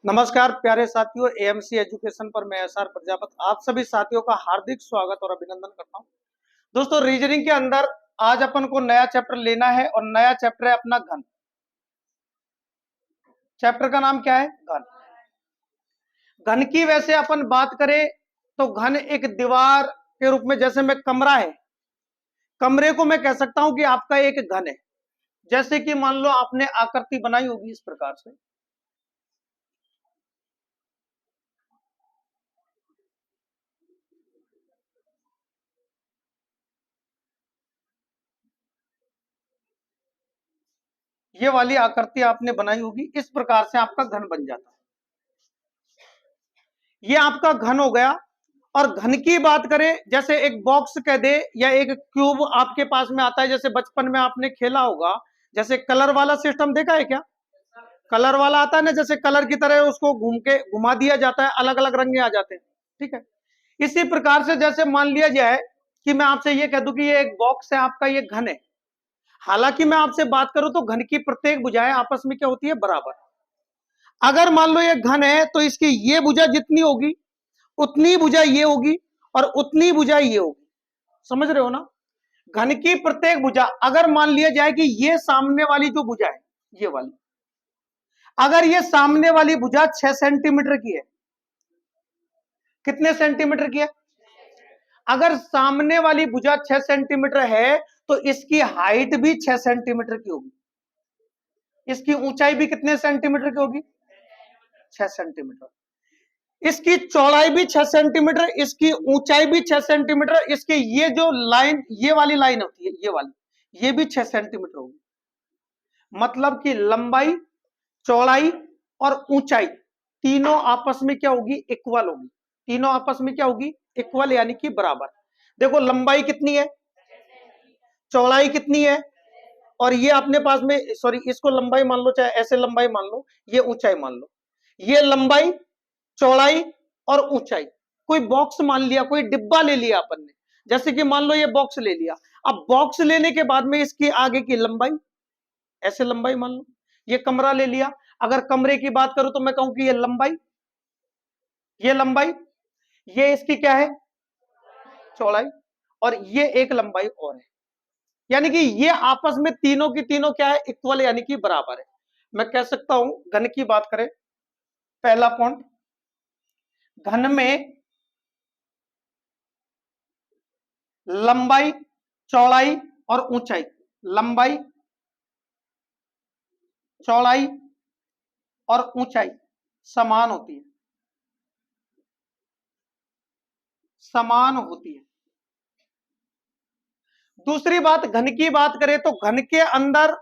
नमस्कार प्यारे साथियों, एएमसी एजुकेशन पर मैं एसआर प्रजापत आप सभी साथियों का हार्दिक स्वागत और अभिनंदन करता हूं। दोस्तों, रीजनिंग के अंदर आज अपन को नया चैप्टर लेना है और नया चैप्टर है अपना घन। चैप्टर का नाम क्या है? घन। घन की वैसे अपन बात करें तो घन एक दीवार के रूप में, जैसे में कमरा है, कमरे को मैं कह सकता हूं कि आपका एक घन है। जैसे कि मान लो आपने आकृति बनाई होगी इस प्रकार से, ये वाली आकृति आपने बनाई होगी, इस प्रकार से आपका घन बन जाता है। ये आपका घन हो गया। और घन की बात करें, जैसे एक बॉक्स कह दे या एक क्यूब आपके पास में आता है, जैसे बचपन में आपने खेला होगा, जैसे कलर वाला सिस्टम देखा है क्या? कलर वाला आता है ना, जैसे कलर की तरह उसको घूम के घुमा दिया जाता है, अलग अलग रंग आ जाते हैं। ठीक है, इसी प्रकार से जैसे मान लिया जाए कि मैं आपसे ये कह दूं कि ये एक बॉक्स है, आपका ये घन है। हालांकि मैं आपसे बात करूं तो घन की प्रत्येक भुजाएं आपस में क्या होती है? बराबर। अगर मान लो ये घन है तो इसकी ये भुजा जितनी होगी उतनी भुजा ये होगी और उतनी भुजा ये होगी। समझ रहे हो ना? घन की प्रत्येक भुजा, अगर मान लिया जाए कि ये सामने वाली जो भुजा है, ये वाली, अगर ये सामने वाली भुजा 6 सेंटीमीटर की है, कितने सेंटीमीटर की है? अगर सामने वाली भुजा 6 सेंटीमीटर है तो इसकी हाइट भी 6 सेंटीमीटर की होगी। इसकी ऊंचाई भी कितने सेंटीमीटर की होगी? 6 सेंटीमीटर। इसकी चौड़ाई भी 6 सेंटीमीटर, इसकी ऊंचाई भी 6 सेंटीमीटर, इसके ये जो लाइन, ये वाली लाइन होती है, ये वाली, ये भी 6 सेंटीमीटर होगी। मतलब कि लंबाई, चौड़ाई और ऊंचाई तीनों आपस में क्या होगी? इक्वल होगी। तीनों आपस में क्या होगी? इक्वल, यानी कि बराबर। देखो लंबाई कितनी है, चौड़ाई कितनी है, और ये अपने पास में, सॉरी, इसको लंबाई मान लो, चाहे ऐसे लंबाई मान लो, ये ऊंचाई मान लो। ये लंबाई, चौड़ाई और ऊंचाई। कोई बॉक्स मान लिया, कोई डिब्बा ले लिया अपन ने, जैसे कि मान लो ये बॉक्स ले लिया। अब बॉक्स लेने के बाद में इसकी आगे की लंबाई, ऐसे लंबाई मान लो। ये कमरा ले लिया, अगर कमरे की बात करूं तो मैं कहूं कि ये लंबाई, ये लंबाई, ये इसकी क्या है? चौड़ाई, और ये एक लंबाई और है। यानी कि ये आपस में तीनों की तीनों क्या है? इक्वल, यानी कि बराबर है। मैं कह सकता हूं, घन की बात करें, पहला पॉइंट, घन में लंबाई, चौड़ाई और ऊंचाई, लंबाई, चौड़ाई और ऊंचाई समान होती है, समान होती है। दूसरी बात, घन की बात करें तो घन के अंदर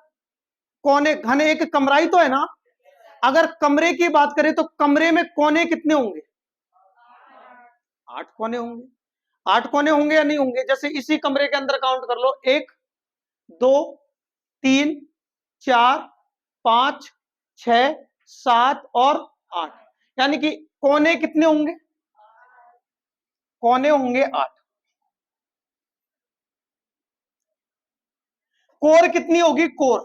कोने, घन एक कमरा ही तो है ना। अगर कमरे की बात करें तो कमरे में कोने कितने होंगे? 8 कोने होंगे। 8 कोने होंगे या नहीं होंगे? जैसे इसी कमरे के अंदर काउंट कर लो, 1, 2, 3, 4, 5, 6, 7 और 8, यानी कि कोने कितने होंगे? कोने होंगे 8। कोर कितनी होगी? कोर,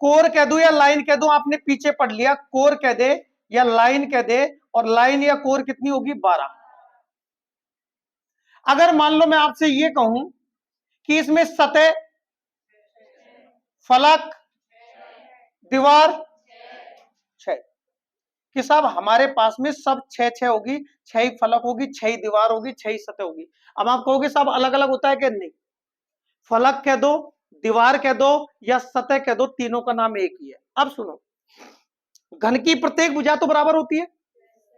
कोर कह दू या लाइन कह दू, आपने पीछे पढ़ लिया, कोर कह दे या लाइन कह दे, और लाइन या कोर कितनी होगी? 12। अगर मान लो मैं आपसे ये कहूं कि इसमें सतह, फलक, दीवार 6, कि साहब हमारे पास में सब 6 6 होगी, 6 ही फलक होगी, 6 ही दीवार होगी, 6 ही सतह होगी। अब आप कहोगे साहब अलग अलग होता है कि नहीं? फलक कह दो, दीवार कह दो या सतह कह दो, तीनों का नाम एक ही है। अब सुनो, घन की प्रत्येक भुजा तो बराबर होती है।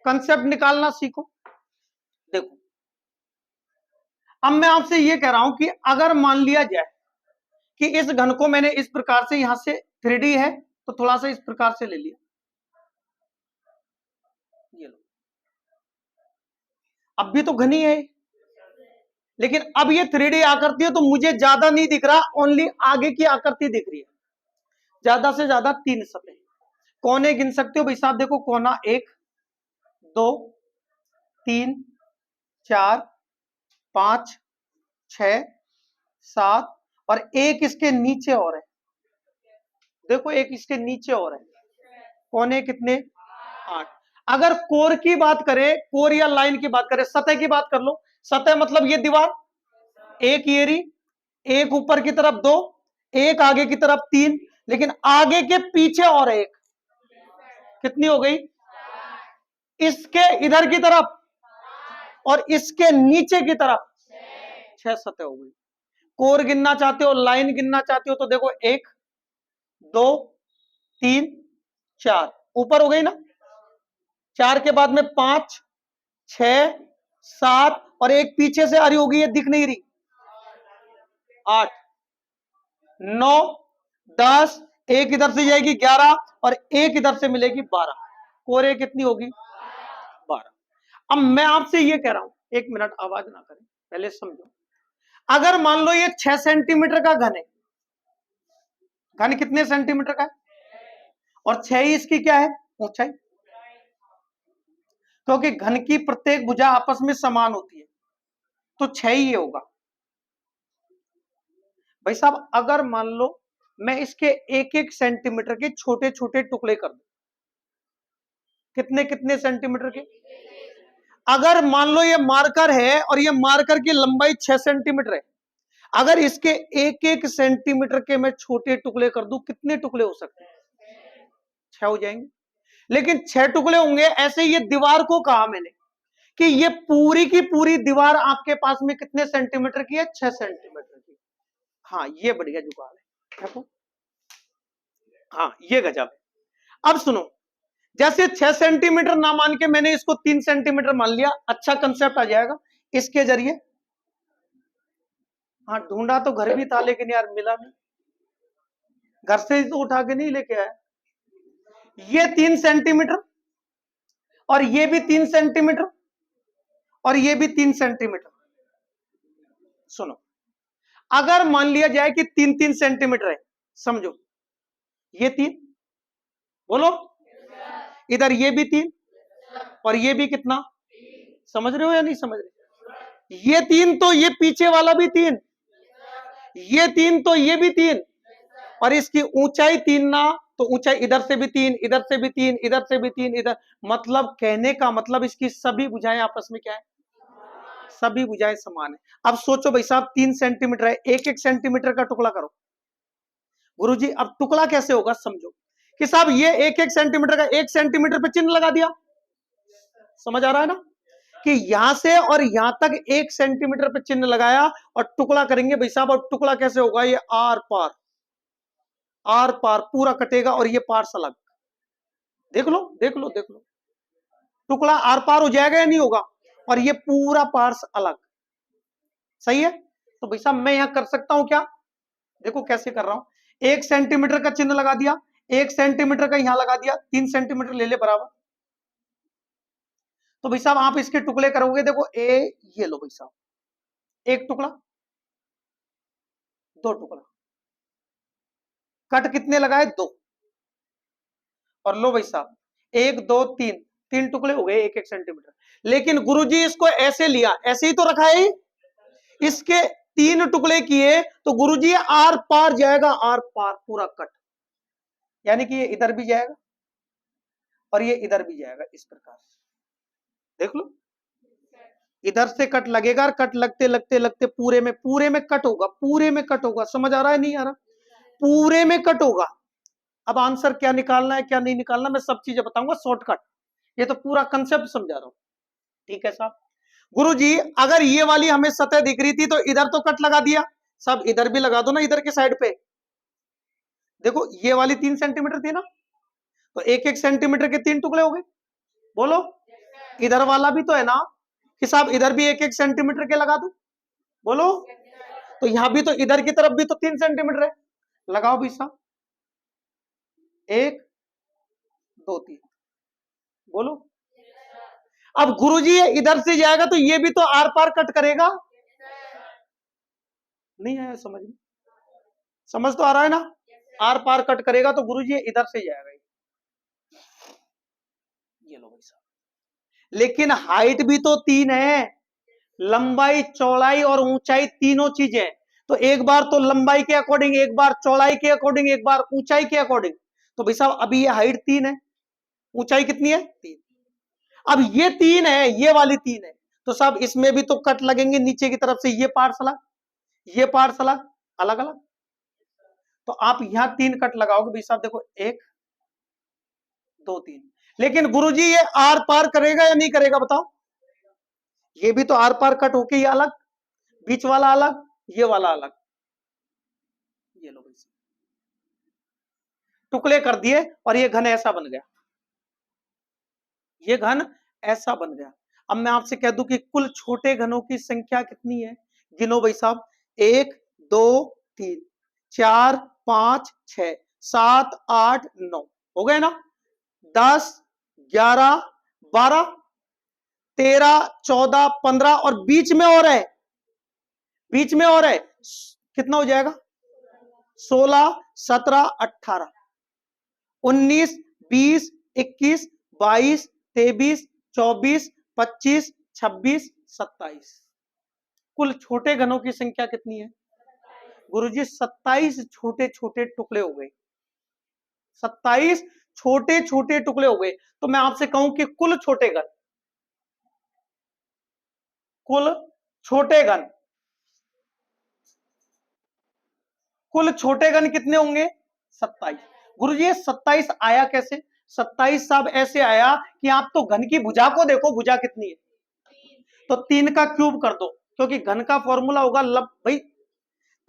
कंसेप्ट निकालना सीखो। देखो, अब मैं आपसे ये कह रहा हूं कि अगर मान लिया जाए कि इस घन को मैंने इस प्रकार से, यहां से 3D है तो थोड़ा सा इस प्रकार से ले लिया, ये लो, अब भी तो घनी है, लेकिन अब ये 3D आकृति है तो मुझे ज्यादा नहीं दिख रहा, ओनली आगे की आकृति दिख रही है। ज्यादा से ज्यादा 3 सतह। कोने गिन सकते हो भाई साहब, देखो कोना 1, 2, 3, 4, 5, 6, 7 और एक इसके नीचे और है। देखो एक इसके नीचे और है, पौने कितने 8। अगर कोर की बात करें, कोर या लाइन की बात करें, सतह की बात कर लो, सतह मतलब ये दीवार, एक ये रही, एक ऊपर की तरफ 2, एक आगे की तरफ 3, लेकिन आगे के पीछे और एक, कितनी हो गई? इसके इधर की तरफ और इसके नीचे की तरफ 6 सतह हो गई। कोर गिनना चाहते हो, लाइन गिनना चाहते हो, तो देखो 1 2 3 4 ऊपर हो गई ना, 4 के बाद में 5 6 7 और एक पीछे से आ रही होगी, ये दिख नहीं रही, 8 9 10, एक इधर से जाएगी 11 और एक इधर से मिलेगी 12। कोरे कितनी होगी? 12। अब मैं आपसे ये कह रहा हूं, एक मिनट आवाज ना करें, पहले समझो। अगर मान लो ये 6 सेंटीमीटर का घन है, घन कितने सेंटीमीटर का है? और 6 ही इसकी क्या है? ऊंचाई। क्योंकि घन की प्रत्येक भुजा आपस में समान होती है, तो 6 ही ये होगा। भाई साहब अगर मान लो मैं इसके 1-1 सेंटीमीटर के छोटे छोटे टुकड़े कर दूं, कितने कितने सेंटीमीटर के? अगर मान लो ये मार्कर है और ये मार्कर की लंबाई 6 सेंटीमीटर है, अगर इसके 1-1 सेंटीमीटर के मैं छोटे टुकड़े कर दूं, कितने टुकड़े हो सकते हैं? 6 हो जाएंगे। लेकिन 6 टुकड़े होंगे। ऐसे ये दीवार को कहा मैंने कि ये पूरी की पूरी दीवार आपके पास में कितने सेंटीमीटर की है? 6 सेंटीमीटर की। हाँ ये बढ़िया जुगाड़ है, देखो, हाँ ये गजब है। अब सुनो, जैसे 6 सेंटीमीटर ना मान के मैंने इसको 3 सेंटीमीटर मान लिया, अच्छा कंसेप्ट आ जाएगा इसके जरिए। हाँ ढूंढा तो घर भी था, लेकिन यार मिला नहीं, घर से ही तो उठा के नहीं लेके आया। ये 3 सेंटीमीटर और ये भी 3 सेंटीमीटर और ये भी 3 सेंटीमीटर। सुनो, अगर मान लिया जाए कि 3-3 सेंटीमीटर है, समझो ये 3, बोलो, इधर ये भी 3 और ये भी कितना? समझ रहे हो या नहीं समझ रहे? ये 3 तो ये पीछे वाला भी 3, ये 3 तो ये भी 3, और इसकी ऊंचाई 3 ना, तो ऊंचाई इधर से भी 3, इधर से भी 3, इधर से भी 3, इधर, मतलब कहने का मतलब इसकी सभी भुजाएं आपस में क्या है? सभी भुजाएं समान है। अब सोचो भाई साहब 3 सेंटीमीटर है, 1-1 सेंटीमीटर का टुकड़ा करो। गुरुजी अब टुकड़ा कैसे होगा? समझो कि साहब ये 1-1 सेंटीमीटर का 1 सेंटीमीटर पे चिन्ह लगा दिया, समझ आ रहा है ना, कि यहां से और यहां तक 1 सेंटीमीटर पे चिन्ह लगाया और टुकड़ा करेंगे भाई साहब। और टुकड़ा कैसे होगा? ये आर पार पूरा कटेगा और ये पार्स अलग। देख लो देख लो देख लो, टुकड़ा आर पार हो जाएगा या नहीं होगा? और ये पूरा पार्स अलग, सही है। तो भाई साहब मैं यहां कर सकता हूं क्या? देखो कैसे कर रहा हूं, 1 सेंटीमीटर का चिन्ह लगा दिया, 1 सेंटीमीटर का यहां लगा दिया, 3 सेंटीमीटर ले ले बराबर। तो भाई साहब आप इसके टुकड़े करोगे, देखो ये लो भाई साहब, 1 टुकड़ा, 2 टुकड़ा, कट कितने लगाए? 2, और लो भाई साहब 1 2 3, 3 टुकड़े हो गए 1-1 सेंटीमीटर। लेकिन गुरुजी इसको ऐसे लिया, ऐसे ही तो रखा है, इसके 3 टुकड़े किए, तो गुरुजी आर पार जाएगा, आर पार पूरा कट, यानी कि ये इधर भी जाएगा और ये इधर भी जाएगा, इस प्रकार से देख लो, इधर से कट लगेगा और कट लगते लगते लगते पूरे में कट होगा, पूरे में कट होगा। समझ आ रहा है नहीं आ रहा? पूरे में कट होगा। अब आंसर क्या निकालना है क्या नहीं निकालना, मैं सब चीजें बताऊंगा शॉर्टकट, ये तो पूरा कंसेप्ट समझा रहा हूं, ठीक है साहब। गुरुजी अगर ये वाली हमें सतह दिख रही थी तो इधर तो कट लगा दिया, सब इधर भी लगा दो ना, इधर के साइड पे देखो, ये वाली 3 सेंटीमीटर थी ना, तो 1-1 सेंटीमीटर के 3 टुकड़े हो गए, बोलो। इधर वाला भी तो है ना कि साहब इधर भी 1-1 सेंटीमीटर के लगा दो, बोलो। तो यहां भी तो इधर की तरफ भी तो 3 सेंटीमीटर है, लगाओ भी साहब, 1 2 3, बोलो। अब गुरुजी इधर से जाएगा तो ये भी तो आर पार कट करेगा, नहीं आया समझ में? समझ तो आ रहा है ना, आर पार कट करेगा तो गुरुजी इधर से जाएगा, ये लो भाई साहब। लेकिन हाइट भी तो 3 है, लंबाई चौड़ाई और ऊंचाई तीनों चीजें, तो एक बार तो लंबाई के अकॉर्डिंग, एक बार चौड़ाई के अकॉर्डिंग, एक बार ऊंचाई के अकॉर्डिंग। तो भाई साहब अभी ये हाइट 3 है, ऊंचाई कितनी है 3। अब ये 3 है, ये वाली 3 है, तो साहब इसमें भी तो कट लगेंगे नीचे की तरफ से, ये पार्ट्स अलग, ये पार्ट्स अलग, अलग अलग। तो आप यहां 3 कट लगाओगे भाई साहब, देखो 1 2 3। लेकिन गुरुजी ये आर पार करेगा या नहीं करेगा बताओ? ये भी तो आर पार कट होके ये अलग, बीच वाला अलग, ये वाला अलग। ये लो भाई, टुकड़े कर दिए और ये घन ऐसा बन गया, ये घन ऐसा बन गया। अब मैं आपसे कह दूं कि कुल छोटे घनों की संख्या कितनी है, गिनो भाई साहब। 1 2 3 4 5 6 7 8 9 हो गए ना? 10 11 12 13 14 15 और बीच में और है, बीच में और है, कितना हो जाएगा? 16 17 18 19 20 21 22 23 24 25 26 27। कुल छोटे घनों की संख्या कितनी है गुरुजी? 27 छोटे छोटे टुकड़े हो गए, 27 छोटे छोटे टुकड़े हो गए। तो मैं आपसे कहूं कि कुल छोटे घन, कुल छोटे घन, कुल छोटे घन कितने होंगे? 27। गुरुजी ये 27 आया कैसे? 27 साहब ऐसे आया कि आप तो घन की भुजा को देखो, भुजा कितनी है, तो 3 का क्यूब कर दो, क्योंकि घन का फॉर्मूला होगा भाई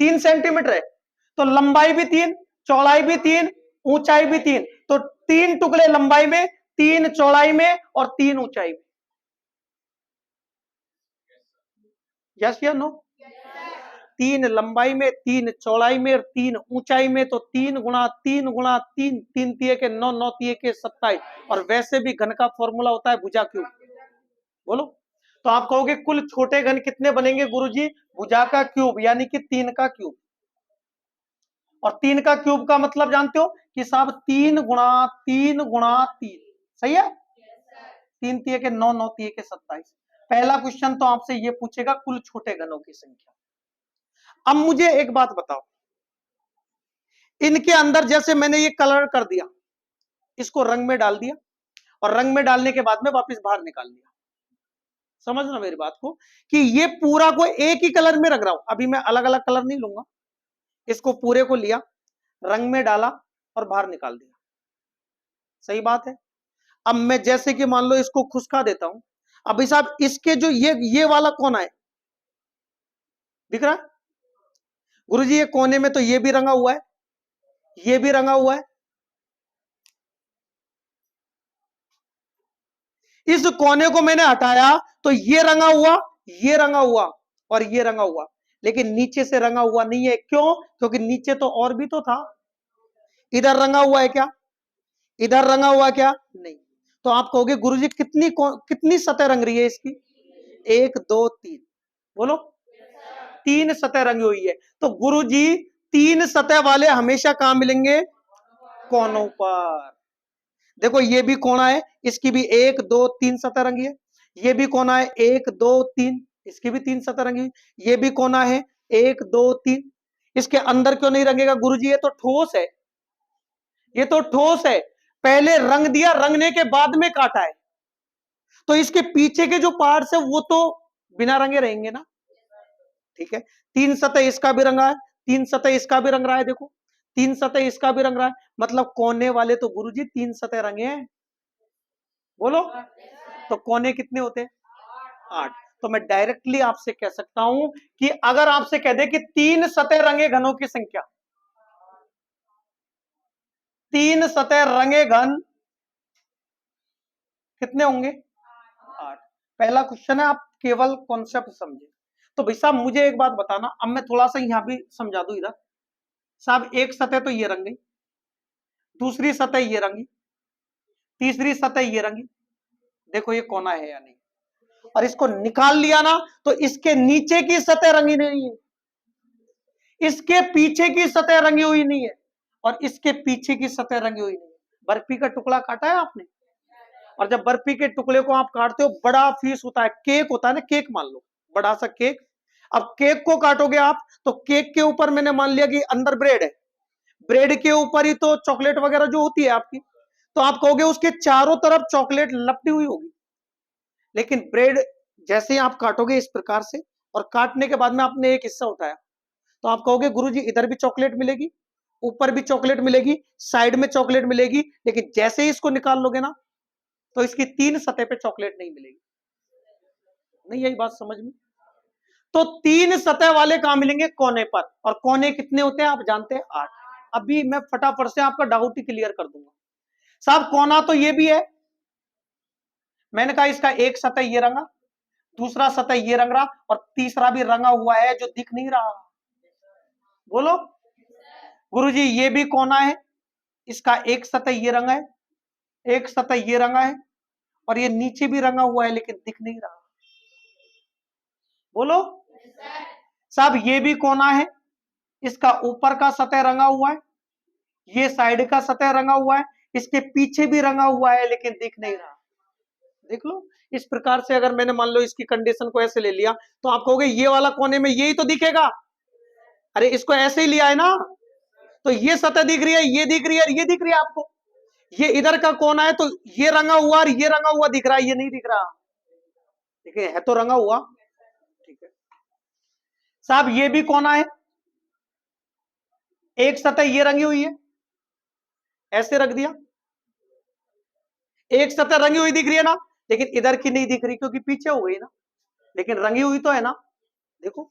3 सेंटीमीटर है, तो लंबाई भी 3, चौड़ाई भी 3, ऊंचाई भी 3, तो 3 टुकड़े लंबाई में, 3 चौड़ाई में और 3 ऊंचाई में। यस या नो? 3 लंबाई में, 3 चौड़ाई में और 3 ऊंचाई में, तो 3 गुणा 3 गुणा 3, 3 तिये के 9, 9 तिये के 27। और वैसे भी घन का फॉर्मूला होता है भुजा क्यूब। बोलो, तो आप कहोगे कुल छोटे घन कितने बनेंगे गुरुजी? भुजा का क्यूब, यानी कि 3 का क्यूब। और 3 का क्यूब का मतलब जानते हो कि साहब 3 गुणा 3 गुणा 3, सही है? 3 तिये के 9, 9 तिये के 27। पहला क्वेश्चन तो आपसे ये पूछेगा कुल छोटे घनों की संख्या। अब मुझे एक बात बताओ, इनके अंदर जैसे मैंने ये कलर कर दिया, इसको रंग में डाल दिया, और रंग में डालने के बाद में वापस बाहर निकाल दिया, समझना मेरी बात को, कि ये पूरा को एक ही कलर में रख रहा हूं। अभी मैं अलग अलग कलर नहीं लूंगा, इसको पूरे को लिया, रंग में डाला और बाहर निकाल दिया, सही बात है? अब मैं जैसे कि मान लो इसको खुशका देता हूं, अभी साहब इसके जो ये वाला कोना है, दिख रहा है गुरुजी? ये कोने में तो ये भी रंगा हुआ है, ये भी रंगा हुआ है, इस कोने को मैंने हटाया तो ये रंगा हुआ, ये रंगा हुआ और ये रंगा हुआ, लेकिन नीचे से रंगा हुआ नहीं है। क्यों? क्योंकि नीचे तो और भी तो था। इधर रंगा हुआ है क्या? इधर रंगा हुआ क्या? नहीं। तो आप कहोगे गुरुजी कितनी सतह रंग रही है इसकी? 1 2 3, बोलो 3 सतह रंगी हुई है। तो गुरुजी 3 सतह वाले हमेशा कहां मिलेंगे? कोनों पर। देखो ये भी कोना है, इसकी भी 1 2 3 सतह रंगी है, ये भी कोना है 1 2 3, इसकी भी 3 सतह रंगी, ये भी कोना है 1 2 3। इसके अंदर क्यों नहीं रंगेगा गुरुजी? ये तो ठोस है, ये तो ठोस है, पहले रंग दिया, रंगने के बाद में काटा है, तो इसके पीछे के जो पार्ट्स है वो तो बिना रंगे रहेंगे ना। ठीक है, 3 सतह इसका भी रंगा है, 3 सतह इसका भी रंग रहा है, देखो 3 सतह इसका भी रंग रहा है, मतलब कोने वाले तो गुरुजी 3 सतह रंगे हैं। बोलो, तो कोने कितने होते हैं? 8। तो मैं डायरेक्टली आपसे कह सकता हूं कि अगर आपसे कह दे कि 3 सतह रंगे घनों की संख्या, 3 सतह रंगे घन कितने होंगे? 8। पहला क्वेश्चन है, आप केवल कॉन्सेप्ट समझे। तो भाई साहब मुझे एक बात बताना, अब मैं थोड़ा सा यहां भी समझा दूं। इधर साहब एक सतह तो ये रंगी, दूसरी सतह ये रंगी, तीसरी सतह ये रंगी, देखो ये कोना है या नहीं? और इसको निकाल लिया ना, तो इसके नीचे की सतह रंगी नहीं है, इसके पीछे की सतह रंगी हुई नहीं है, और इसके पीछे की सतह रंगी हुई नहीं है। बर्फी का टुकड़ा काटा है आपने, और जब बर्फी के टुकड़े को आप काटते हो, बड़ा पीस होता है, केक होता है ना, केक मान लो, बड़ा सा केक। अब केक को काटोगे आप, तो केक के ऊपर मैंने मान लिया कि अंदर ब्रेड है, ब्रेड के ऊपर ही तो चॉकलेट वगैरह जो होती है आपकी, तो आप कहोगे उसके चारों तरफ चॉकलेट लपटी हुई होगी। लेकिन ब्रेड जैसे ही आप काटोगे इस प्रकार से, और काटने के बाद में आपने एक हिस्सा उठाया, तो आप कहोगे गुरुजी इधर भी चॉकलेट मिलेगी, ऊपर भी चॉकलेट मिलेगी, साइड में चॉकलेट मिलेगी, लेकिन जैसे ही इसको निकाल लोगे ना, तो इसकी 3 सतह पे चॉकलेट नहीं मिलेगी। नहीं यही बात समझ में? तो 3 सतह वाले कहां मिलेंगे? कोने पर। और कोने कितने होते हैं आप जानते हैं? 8। अभी मैं फटाफट से आपका डाउट ही क्लियर कर दूंगा। साहब कोना तो ये भी है, मैंने कहा इसका एक सतह ये रंगा, दूसरा सतह ये रंग रहा, और तीसरा भी रंगा हुआ है जो दिख नहीं रहा। बोलो गुरुजी ये भी कोना है, इसका एक सतह ये रंगा है, एक सतह ये रंगा है, और ये नीचे भी रंगा हुआ है लेकिन दिख नहीं रहा। बोलो साहब ये भी कोना है, इसका ऊपर का सतह रंगा हुआ है, ये साइड का सतह रंगा हुआ है, इसके पीछे भी रंगा हुआ है लेकिन दिख नहीं रहा। देख लो इस प्रकार से अगर मैंने मान लो इसकी कंडीशन को ऐसे ले लिया, तो आप कहोगे ये वाला कोने में यही तो दिखेगा। अरे इसको ऐसे ही लिया है ना, तो ये सतह दिख रही है, ये दिख रही है, ये दिख रही है आपको। ये इधर का कोना है तो ये रंगा हुआ और ये रंगा हुआ दिख रहा है, ये नहीं दिख रहा। ठीक है तो रंगा हुआ। ठीक है साहब ये भी कोना है, एक सतह ये रंगी हुई है, ऐसे रख दिया, एक सतह रंगी हुई दिख रही है ना, लेकिन इधर की नहीं दिख रही क्योंकि पीछे हो गई ना, लेकिन रंगी हुई तो है ना। देखो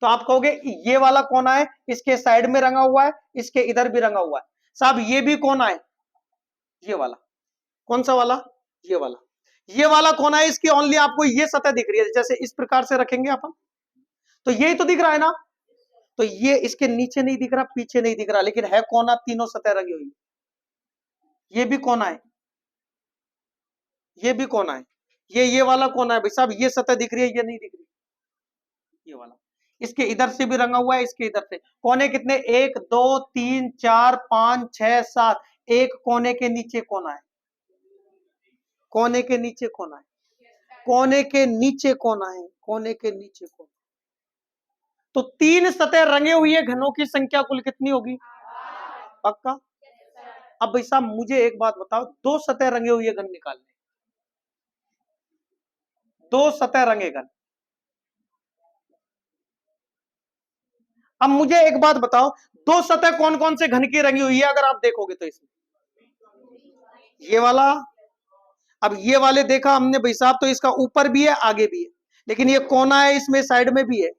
तो आप कहोगे ये वाला कोना है, इसके साइड में रंगा हुआ है, इसके इधर भी रंगा हुआ है। साहब ये भी कोना है, ये वाला। कौन सा वाला? ये वाला। ये वाला कोना है, इसकी ओनली आपको ये सतह दिख रही है। जैसे इस प्रकार से रखेंगे अपन, तो यही तो दिख रहा है ना, तो ये इसके नीचे नहीं दिख रहा, पीछे नहीं दिख रहा, लेकिन है कोना, तीनों सतह रंगी हुई। ये भी कोना है, ये भी कोना है, ये वाला कोना है भाई साहब, ये सतह दिख रही है, ये नहीं दिख रही, ये वाला। इसके इधर से भी रंगा हुआ है, इसके इधर से। कोने कितने? 1 2 3 4 5 6 7। एक कोने के नीचे कोना है, कोने के नीचे कोना है, कोने के नीचे कोना है, कोने के नीचे कोना। तो 3 सतह रंगे हुई है, घनों की संख्या कुल कितनी होगी? पक्का? अब भाई साहब मुझे एक बात बताओ, 2 सतह रंगे हुई है घन निकालने, 2 सतह रंगे घन। अब मुझे एक बात बताओ, 2 सतह कौन कौन से घन की रंगी हुई है अगर आप देखोगे तो? इसमें ये वाला, अब ये वाले देखा हमने भाई साहब, तो इसका ऊपर भी है आगे भी है, लेकिन ये कोना है इसमें साइड में भी है।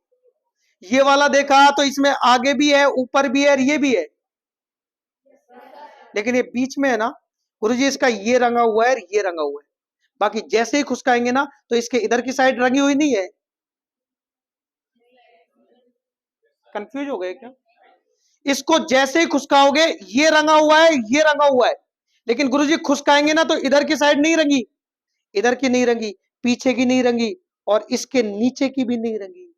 ये वाला देखा तो इसमें आगे भी है, ऊपर भी है, और ये भी है, लेकिन ये बीच में है ना गुरुजी, इसका ये रंगा हुआ है और ये रंगा हुआ है। बाकी जैसे ही खुसकाएंगे ना, तो इसके इधर की साइड रंगी हुई नहीं है। कंफ्यूज हो गए क्या? इसको जैसे ही खुसकाओगे, ये रंगा हुआ है, ये रंगा हुआ है, लेकिन गुरुजी खुसकाएंगे ना तो इधर की साइड नहीं रंगी, इधर की नहीं रंगी, पीछे की नहीं रंगी, और इसके नीचे की भी नहीं रंगी।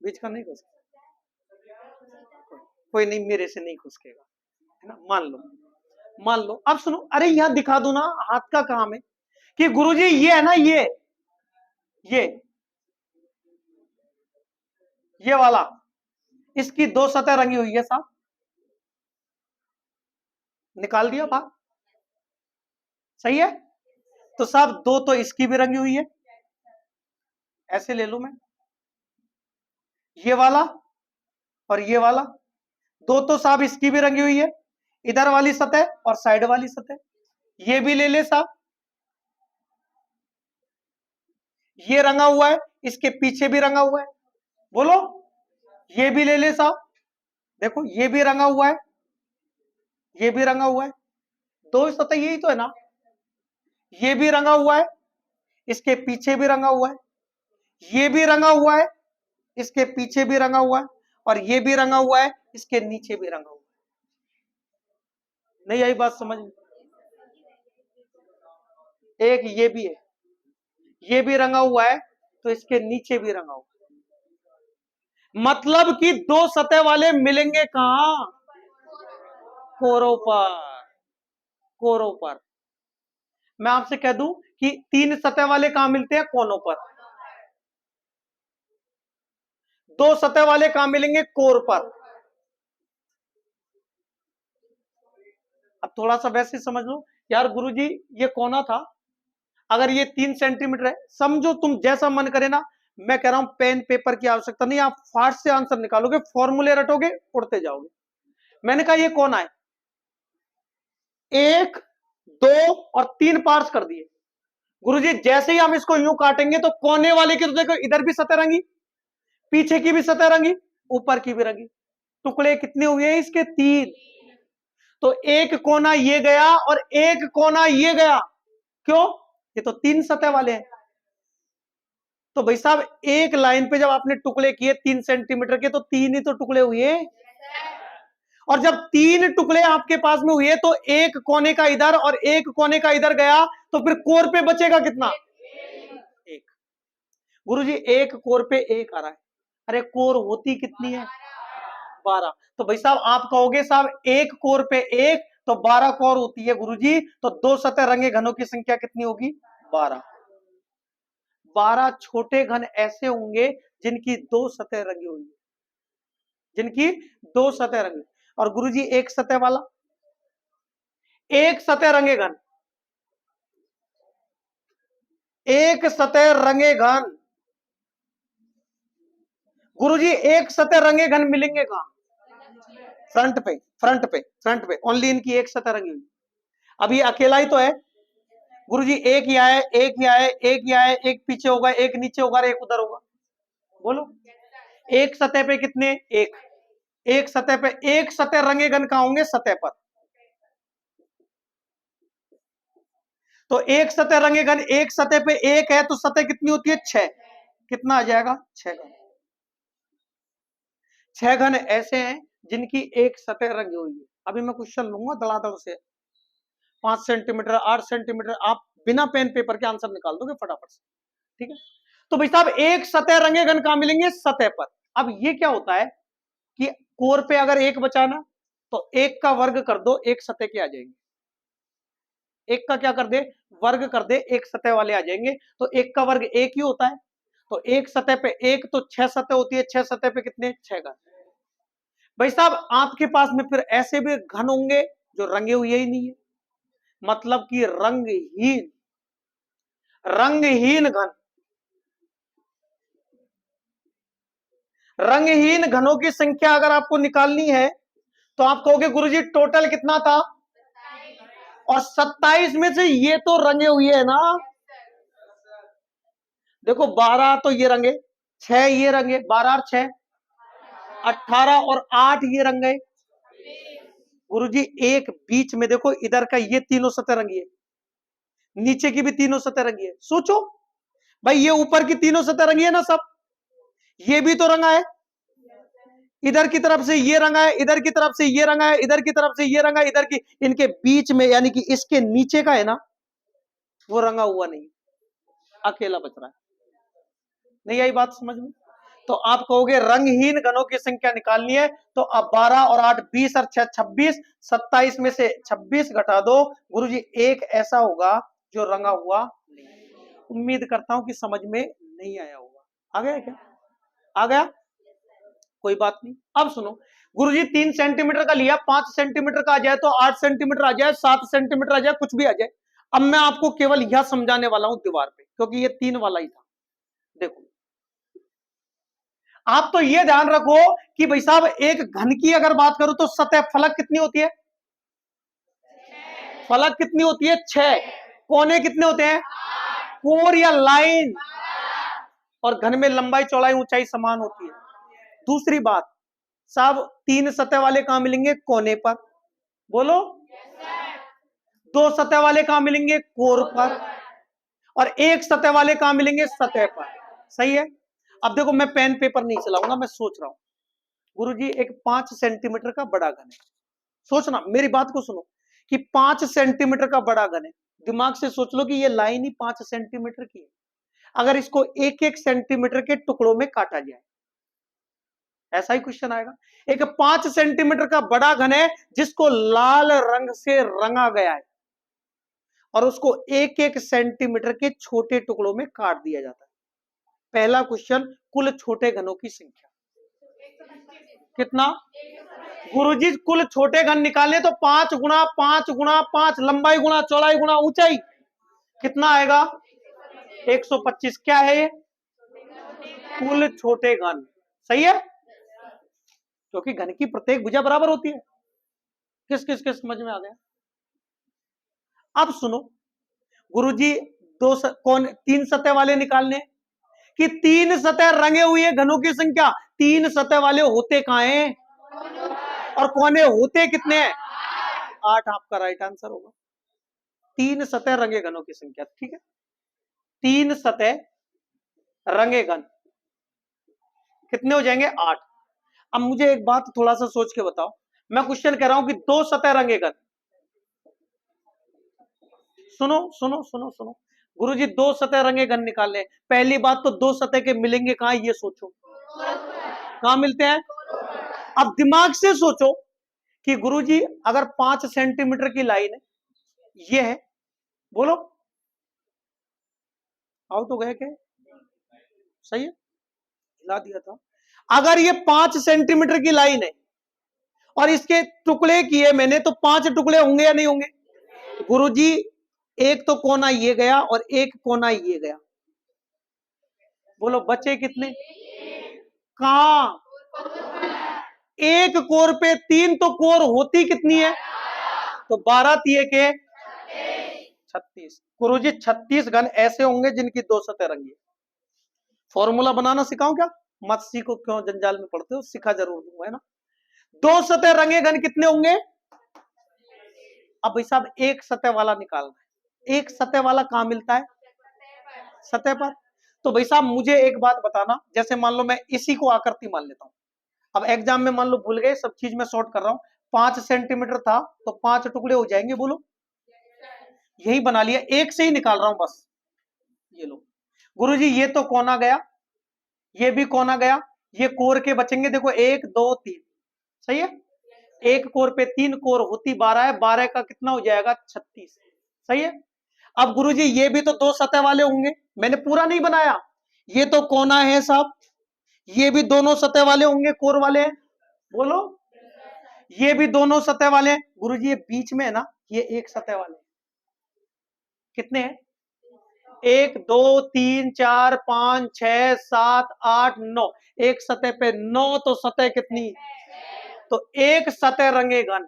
बीच का नहीं खुसका, कोई नहीं, मेरे से नहीं खुसकेगा, है ना, मान लो, मान लो। अब सुनो, अरे यहां दिखा दो ना, हाथ का काम है कि गुरुजी ये है ना, ये ये वाला, इसकी 2 सतह रंगी हुई है साहब, निकाल दिया बात, सही है। तो साहब 2 तो इसकी भी रंगी हुई है, ऐसे ले लू मैं, ये वाला और ये वाला, 2 तो साहब इसकी भी रंगी हुई है, इधर वाली सतह और साइड वाली सतह। ये भी ले ले साहब, ये रंगा हुआ है, इसके पीछे भी रंगा हुआ है। बोलो ये भी ले ले साहब, देखो ये भी रंगा हुआ है, ये भी रंगा हुआ है, 2 सतह यही तो है ना। ये भी रंगा हुआ है, इसके पीछे भी रंगा हुआ है, ये भी रंगा हुआ है, इसके पीछे भी रंगा हुआ है, और ये भी रंगा हुआ है, इसके नीचे भी रंगा हुआ है। नहीं आई बात समझ में? एक ये भी है, ये भी रंगा हुआ है, तो इसके नीचे भी रंगा हुआ है। मतलब कि 2 सतह वाले मिलेंगे कहां? कोरों पर, कोरों पर। मैं आपसे कह दूं कि 3 सतह वाले कहां मिलते हैं? कोनों पर। 2 सतह वाले कहां मिलेंगे? कोर पर। अब थोड़ा सा वैसे समझ लो यार गुरुजी ये कोना था, अगर ये 3 सेंटीमीटर है, समझो तुम जैसा मन करे ना, मैं कह रहा हूं पेन पेपर की आवश्यकता नहीं, आप फास्ट से आंसर निकालोगे, फॉर्मूले रटोगे, उड़ते जाओगे। मैंने कहा ये कोना है, 1 2 और 3 पार्ट्स कर दिए। गुरुजी जैसे ही हम इसको यूं काटेंगे तो कोने वाले की तो देखो इधर भी सतह रंगी, पीछे की भी सतह रंगी, ऊपर की भी रंगी, टुकड़े कितने हुए इसके 3। तो एक कोना ये गया और एक कोना ये गया, क्यों? ये तो 3 सतह वाले हैं। तो भाई साहब एक लाइन पे जब आपने टुकड़े किए 3 सेंटीमीटर के, तो 3 ही तो टुकड़े हुए, और जब 3 टुकड़े आपके पास में हुए तो एक कोने का इधर और एक कोने का इधर गया, तो फिर कोर पे बचेगा कितना? 1। गुरुजी एक कोर पे 1 आ रहा है, अरे कोर होती कितनी है? 12। तो भाई साहब आप कहोगे साहब एक कोर पे 1 तो 12 कोर होती है गुरुजी, तो 2 सतह रंगे घनों की संख्या कितनी होगी? 12। 12 छोटे घन ऐसे होंगे जिनकी 2 सतह रंगी हुई है, जिनकी 2 सतह रंगी। और गुरुजी एक सतह वाला, एक सतह रंगे घन, एक सतह रंगे घन, गुरुजी एक सतह रंगे घन मिलेंगे कहां? फ्रंट पे, फ्रंट पे, फ्रंट पे ओनली इनकी एक सतह रंगी हुई। अब ये अकेला ही तो है गुरुजी, एक ही आए, एक ही आए, एक ही आए, एक पीछे होगा, एक नीचे होगा, एक उधर होगा। बोलो एक सतह पे कितने? एक। एक सतह पे, एक सतह रंगे घन कहां होंगे? सतह पर। तो एक सतह रंगे घन, एक सतह पे एक है, तो सतह कितनी होती है? 6। कितना आ जाएगा? 6 घन। 6 घन ऐसे हैं जिनकी एक सतह रंगी हुई है। अभी मैं क्वेश्चन लूंगा धड़ाधड़ से, 5 सेंटीमीटर, 8 सेंटीमीटर, आप बिना पेन पेपर के आंसर निकाल दोगे फटाफट से, ठीक है? तो भाई साहब एक सतह रंगे घन कहां मिलेंगे? सतह पर। अब ये क्या होता है कि कोर पे अगर 1 बचाना, तो 1 का वर्ग कर दो, एक सतह के आ जाएंगे। 1 का क्या कर दे? वर्ग कर दे, एक सतह वाले आ जाएंगे। तो 1 का वर्ग 1 ही होता है, तो एक सतह पे 1, तो 6 सतह होती है, 6 सतह पे कितने? 6 घन। भाई साहब आपके पास में फिर ऐसे भी घन होंगे जो रंगे हुए ही नहीं है, मतलब कि रंगहीन, रंगहीन घन। रंगहीन घनों की संख्या अगर आपको निकालनी है तो आप कहोगे गुरुजी टोटल कितना था? और 27 में से ये तो रंगे हुए है ना, देखो 12 तो ये रंगे, 6 ये रंगे, 12 और 6 18 और 8 ये रंग गए। गुरुजी एक बीच में देखो, इधर का ये तीनों सतह रंगी है, नीचे की भी तीनों सतह रंगी है। सोचो भाई ये ऊपर की तीनों सतह रंगी है ना सब, ये भी तो रंगा है, इधर की तरफ से ये रंगा है, इधर की तरफ से ये रंगा है, इधर की तरफ से ये रंगा है, इधर की, इनके बीच में यानी कि इसके नीचे का है ना, वो रंगा हुआ नहीं, अकेला बच रहा है। नहीं आई बात समझ में? तो आप कहोगे रंगहीन घनों की संख्या निकालनी है, तो अब 12 और 8 20 और 6 26, 27 में से 26 घटा दो, गुरुजी एक ऐसा होगा जो रंगा हुआ नहीं। उम्मीद करता हूं कि समझ में नहीं आया होगा। आ गया क्या? आ गया? कोई बात नहीं। अब सुनो, गुरुजी 3 सेंटीमीटर का लिया, 5 सेंटीमीटर का आ जाए, तो 8 सेंटीमीटर आ जाए, 7 सेंटीमीटर आ जाए, कुछ भी आ जाए। अब मैं आपको केवल यह समझाने वाला हूं दीवार पे, क्योंकि ये 3 वाला ही था। देखो आप तो ये ध्यान रखो कि भाई साहब एक घन की अगर बात करूं तो सतह फलक कितनी होती है? फलक कितनी होती है? 6। कोने कितने होते हैं? कोर या लाइन, और घन में लंबाई चौड़ाई ऊंचाई समान होती है। दूसरी बात साहब, 3 सतह वाले कहां मिलेंगे? कोने पर। बोलो 2 सतह वाले कहां मिलेंगे? कोर पर। और 1 सतह वाले कहां मिलेंगे? सतह पर। सही है। अब देखो मैं पेन पेपर नहीं चलाऊंगा, मैं सोच रहा हूं गुरुजी एक 5 सेंटीमीटर का बड़ा घन है, सोचना मेरी बात को सुनो, कि 5 सेंटीमीटर का बड़ा घन है, दिमाग से सोच लो कि ये लाइन ही 5 सेंटीमीटर की है। अगर इसको 1-1 सेंटीमीटर के टुकड़ों में काटा जाए, ऐसा ही क्वेश्चन आएगा। एक 5 सेंटीमीटर का बड़ा घन है जिसको लाल रंग से रंगा गया है, और उसको 1-1 सेंटीमीटर के छोटे टुकड़ों में काट दिया जाता है। पहला क्वेश्चन, कुल छोटे घनों की संख्या। कितना? गुरुजी कुल छोटे घन निकाले तो 5 गुणा 5 गुणा 5, लंबाई गुणा चौड़ाई गुणा ऊंचाई, कितना आएगा? 125। क्या है ये? कुल छोटे घन। सही है, क्योंकि घन की प्रत्येक भुजा बराबर होती है। किस किस किस समझ में आ गया? अब सुनो, गुरुजी कौन 3 सतह वाले निकालने कि 3 सतह रंगे हुए घनों की संख्या। 3 सतह वाले होते कहां हैं और कोने होते कितने हैं? 8 आपका राइट आंसर होगा। 3 सतह रंगे घनों की संख्या, ठीक है। 3 सतह रंगे घन कितने हो जाएंगे? 8। अब मुझे एक बात थोड़ा सा सोच के बताओ, मैं क्वेश्चन कह रहा हूं कि 2 सतह रंगे घन, सुनो सुनो सुनो सुनो, गुरुजी 2 सतह रंगे घन निकालने। पहली बात तो 2 सतह के मिलेंगे कहां, ये सोचो, कहां मिलते हैं? अब दिमाग से सोचो कि गुरुजी अगर 5 सेंटीमीटर की लाइन है, ये है, बोलो आउट हो गया क्या? सही है, हिला दिया था। अगर ये 5 सेंटीमीटर की लाइन है और इसके टुकड़े किए मैंने, तो 5 टुकड़े होंगे या नहीं होंगे? गुरुजी एक तो कोना ये गया और एक कोना ये गया, बोलो बचे कितने? कहां? एक कोर पे 3, तो कोर होती कितनी है? तो 12 तिये के 36। गुरुजी 36 घन ऐसे होंगे जिनकी 2 सतह रंगी। फॉर्मूला बनाना सिखाऊं क्या? मत सीखो, क्यों जंजाल में पड़ते हो, सिखा जरूर दूंगा, है ना। 2 सतह रंगे घन कितने होंगे? अब भाई साहब एक सतह वाला निकालना है। एक सतह वाला कहां मिलता है? सतह पर। तो भाई साहब मुझे एक बात बताना, जैसे मान लो मैं इसी को आकृति मान लेता हूं। अब एग्जाम में मान लो भूल गए, सब चीज में शॉर्ट कर रहा हूं। 5 सेंटीमीटर था तो 5 टुकड़े हो जाएंगे, बोलो। यही बना लिया, एक से ही निकाल रहा हूं बस। ये लो गुरुजी, ये तो कोना गया, ये भी कोना गया, ये कोर के बचेंगे, देखो 1 2 3। सही है, एक कोर पे 3, कोर होती 12 है, 12 का कितना हो जाएगा? 36। सही है। अब गुरुजी ये भी तो 2 सतह वाले होंगे, मैंने पूरा नहीं बनाया, ये तो कोना है साहब, ये भी दोनों सतह वाले होंगे, कोर वाले हैं, बोलो। ये भी दोनों सतह वाले हैं। गुरुजी ये बीच में है ना, ये एक सतह वाले कितने हैं? 1 2 3 4 5 6 7 8 9, एक सतह पे 9, तो सतह कितनी? तो एक सतह रंगे घन,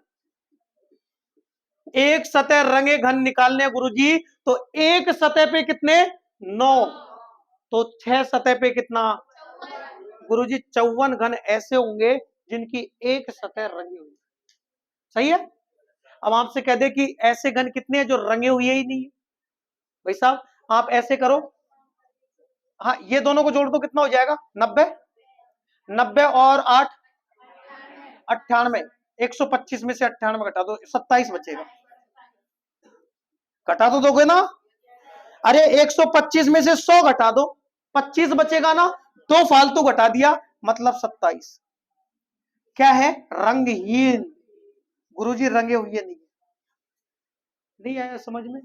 एक सतह रंगे घन निकालने गुरुजी, तो एक सतह पे कितने? 9, तो 6 सतह पे कितना? गुरुजी 54 घन ऐसे होंगे जिनकी एक सतह रंगी हुई। सही है। अब आपसे कह दे कि ऐसे घन कितने हैं जो रंगे हुए ही नहीं है, भाई साहब आप ऐसे करो, हाँ ये दोनों को जोड़ दो, कितना हो जाएगा? 90। 90 और 8 98, 125 में से 98 घटा दो, 27 बचेगा। घटा तो दोगे ना? अरे 125 में से 100 घटा दो, 25 बचेगा ना, 2 फालतू घटा दिया, मतलब 27। क्या है? रंगहीन। गुरुजी रंगे हुए नहीं आया समझ में?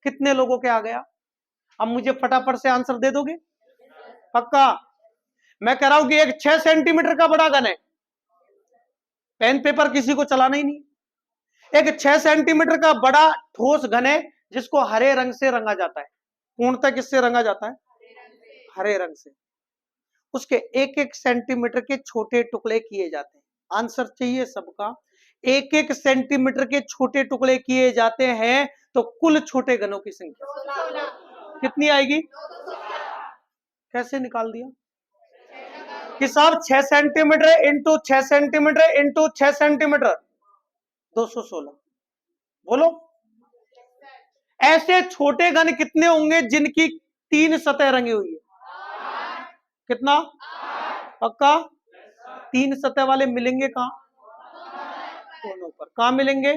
कितने लोगों के आ गया? अब मुझे फटाफट से आंसर दे दोगे? पक्का? मैं कह रहा हूं कि एक 6 सेंटीमीटर का बड़ा घन है, पेन पेपर किसी को चलाना ही नहीं। एक 6 सेंटीमीटर का बड़ा ठोस घन है जिसको हरे रंग से रंगा जाता है। पूर्णतः किससे रंगा जाता है? हरे रंग से। उसके 1-1 सेंटीमीटर के छोटे टुकड़े किए जाते हैं। आंसर चाहिए सबका। 1-1 सेंटीमीटर के छोटे टुकड़े किए जाते हैं, तो कुल छोटे घनों की संख्या कितनी आएगी? कैसे निकाल दिया कि साहब 6 centimetre into 6 centimetre into 6 centimetre, 216। बोलो ऐसे छोटे घन कितने होंगे जिनकी 3 सतह रंगी हुई है? कितना? पक्का? 3 सतह वाले मिलेंगे कहां? कोनों पर। कहां मिलेंगे?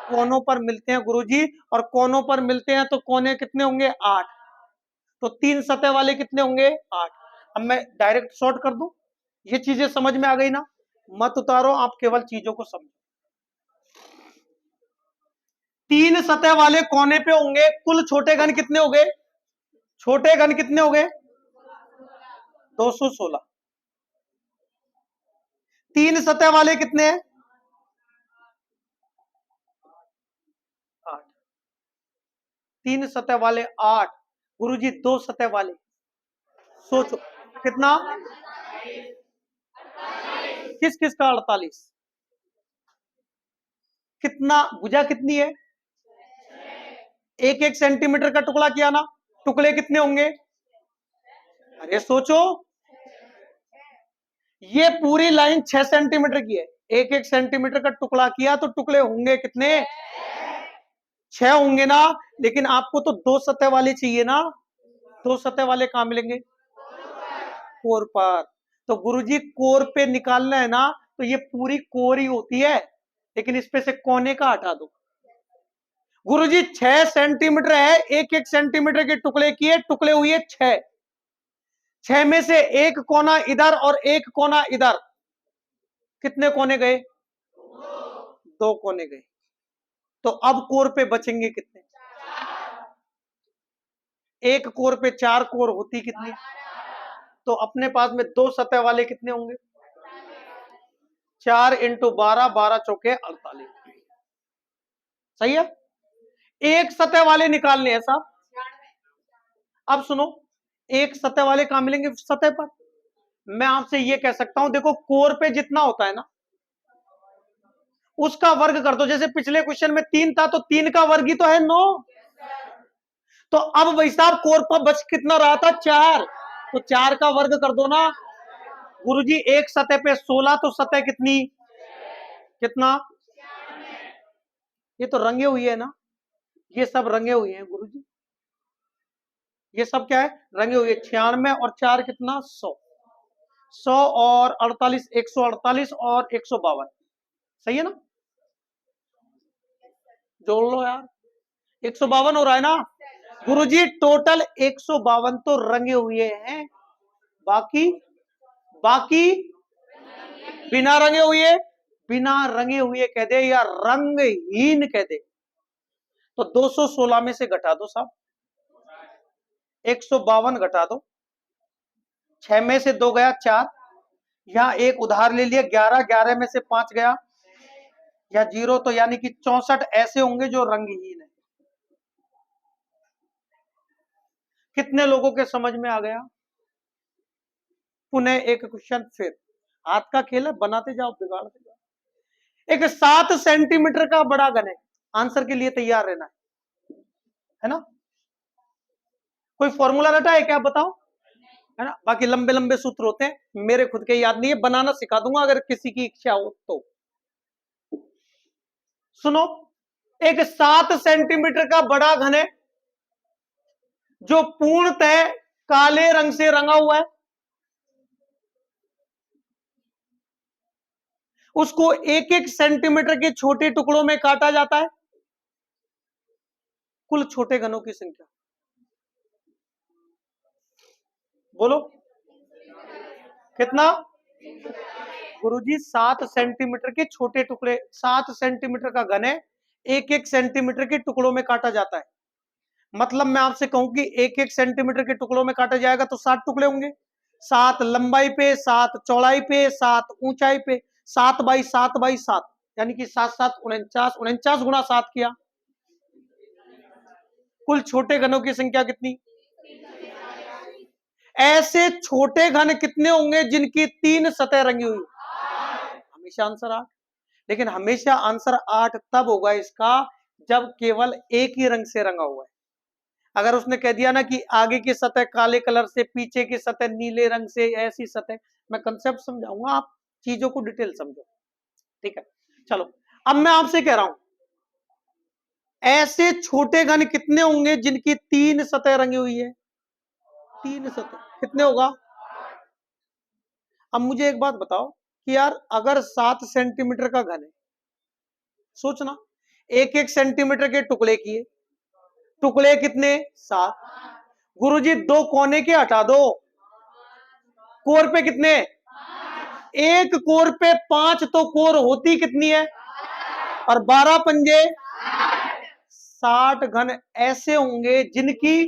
कोनों पर मिलते हैं गुरुजी, और कोनों पर मिलते हैं तो कोने कितने होंगे? 8। तो 3 सतह वाले कितने होंगे? 8। अब मैं डायरेक्ट शॉर्ट कर दूं, ये चीजें समझ में आ गई ना? मत उतारो, आप केवल चीजों को समझो। 3 सतह वाले कोने पे होंगे, कुल छोटे घन कितने हो गए? छोटे घन कितने हो गए? 216। तीन सतह वाले कितने हैं? 8। तीन सतह वाले 8। गुरुजी दो सतह वाले सोचो कितना? किस किस का 48? कितना भुजा कितनी है? एक एक सेंटीमीटर का टुकड़ा किया ना, टुकड़े कितने होंगे? अरे सोचो, ये पूरी लाइन 6 सेंटीमीटर की है, एक एक सेंटीमीटर का टुकड़ा किया तो टुकड़े होंगे कितने? 6 होंगे ना। लेकिन आपको तो दो सतह वाले चाहिए ना, दो सतह वाले कहां मिलेंगे? कोर पर। तो गुरुजी कोर पे निकालना है ना, तो ये पूरी कोर ही होती है, लेकिन इस पे से कोने का हटा दो। गुरुजी 6 सेंटीमीटर है, एक एक सेंटीमीटर के टुकड़े किए, टुकड़े हुए 6। 6 में से एक कोना इधर और एक कोना इधर, कितने कोने गए? दो कोने गए। तो अब कोर पे बचेंगे कितने? एक कोर पे 4 कोर होती कितनी? तो अपने पास में दो सतह वाले कितने होंगे? 4 इंटू 12, 12 चौके 48। सही है। एक सतह वाले निकालने हैं साहब। अब सुनो, एक सतह वाले कहां मिलेंगे? सतह पर। मैं आपसे यह कह सकता हूं, देखो कोर पे जितना होता है ना, उसका वर्ग कर दो। जैसे पिछले क्वेश्चन में 3 था, तो 3 का वर्ग ही तो है 9। तो अब भाई साहब कोर पर बच कितना रहा था? 4। तो 4 का वर्ग कर दो ना। गुरुजी एक सतह पे 16, तो सतह कितनी? कितना? ये तो रंगे हुई है ना, ये सब रंगे हुए हैं गुरुजी, ये सब क्या है? रंगे हुए। 96 और 4 कितना? 100। 100 और 48, 148 और 152। सही है ना? जोड़ लो यार, 152 हो रहा है ना। गुरुजी टोटल 152 तो रंगे हुए हैं, बाकी बाकी बिना रंगे हुए, बिना रंगे हुए कह दे या रंगहीन कह दे। तो 216 में से घटा दो साहब, 152 घटा दो। 6 में से 2 गया 4, यहां एक उधार ले लिया 11, 11 में से 5 गया या 0, तो यानी कि 64 ऐसे होंगे जो रंगहीन है। कितने लोगों के समझ में आ गया? पुनः एक क्वेश्चन फिर, हाथ का खेल है, बनाते जाओ बिगाड़ते जाओ। एक 7 सेंटीमीटर का बड़ा घन है, आंसर के लिए तैयार रहना है ना। कोई फॉर्मूला रटा है क्या? बताओ, है ना। बाकी लंबे लंबे सूत्र होते हैं, मेरे खुद के याद नहीं है, बनाना सिखा दूंगा अगर किसी की इच्छा हो तो। सुनो, एक 7 सेंटीमीटर का बड़ा घन है जो पूर्णतः काले रंग से रंगा हुआ है। उसको एक एक सेंटीमीटर के छोटे टुकड़ों में काटा जाता है। कुल छोटे घनों की संख्या बोलो कितना? गुरुजी 7 सेंटीमीटर के छोटे टुकड़े, 7 सेंटीमीटर का घन है, एक एक सेंटीमीटर के टुकड़ों में काटा जाता है। मतलब मैं आपसे कहूं कि एक एक सेंटीमीटर के टुकड़ों में काटा जाएगा तो 7 टुकड़े होंगे। 7 लंबाई पे, 7 चौड़ाई पे, 7 ऊंचाई पे, 7 बाई 7 बाई 7, यानी कि 7 7 49, 49 गुणा 7 किया। कुल छोटे घनों की संख्या कितनी? ऐसे छोटे घन कितने होंगे जिनकी 3 सतह रंगी हुई? हमेशा आंसर 8। लेकिन हमेशा आंसर 8 तब होगा इसका जब केवल एक ही रंग से रंगा हुआ है। अगर उसने कह दिया ना कि आगे की सतह काले कलर से, पीछे की सतह नीले रंग से, ऐसी सतह, मैं कंसेप्ट समझाऊंगा, आप चीजों को डिटेल समझो, ठीक है। चलो, अब मैं आपसे कह रहा हूं, ऐसे छोटे घन कितने होंगे जिनकी 3 सतह रंगी हुई है? 3 सतह कितने होगा? अब मुझे एक बात बताओ कि यार अगर 7 सेंटीमीटर का घन है, सोचना, एक एक सेंटीमीटर के टुकड़े किए, टुकड़े कितने? 7। गुरुजी 2 कोने के हटा दो, कोर पे कितने? एक कोर पे 5, तो कोर होती कितनी है? और 12 पंजे 60 घन ऐसे होंगे जिनकी,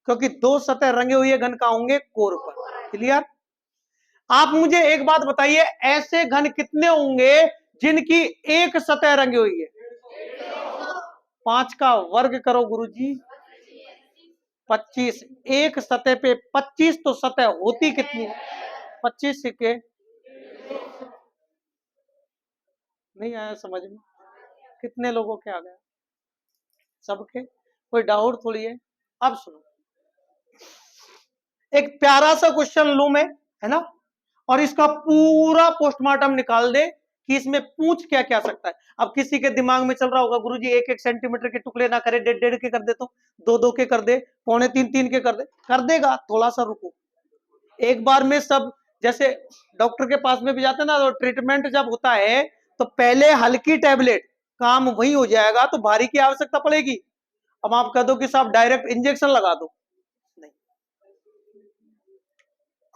क्योंकि 2 सतह रंगे हुए घन का होंगे कोर पर। क्लियर? आप मुझे एक बात बताइए, ऐसे घन कितने होंगे जिनकी एक सतह रंगी हुई है? 5 का वर्ग करो गुरुजी, 25। एक सतह पे 25, तो सतह होती कितनी है? 25 के, नहीं आया समझ में? कितने लोगों के आ गया? सबके? कोई डाउट थोड़ी है। अब सुनो, एक प्यारा सा क्वेश्चन लू मैं, है ना, और इसका पूरा पोस्टमार्टम निकाल दे कि इसमें पूछ क्या क्या सकता है। अब किसी के दिमाग में चल रहा होगा, गुरुजी 1-1 सेंटीमीटर के टुकड़े ना करे, 1.5 के कर दे, तो 2-2 के कर दे, 2.25-3 के कर दे, कर देगा। थोड़ा सा रुको, एक बार में सब, जैसे डॉक्टर के पास में भी जाते हैं ना, तो ट्रीटमेंट जब होता है तो पहले हल्की टैबलेट, काम वही हो जाएगा, तो भारी की आवश्यकता पड़ेगी। अब आप कह दो कि साहब डायरेक्ट इंजेक्शन लगा दो, नहीं।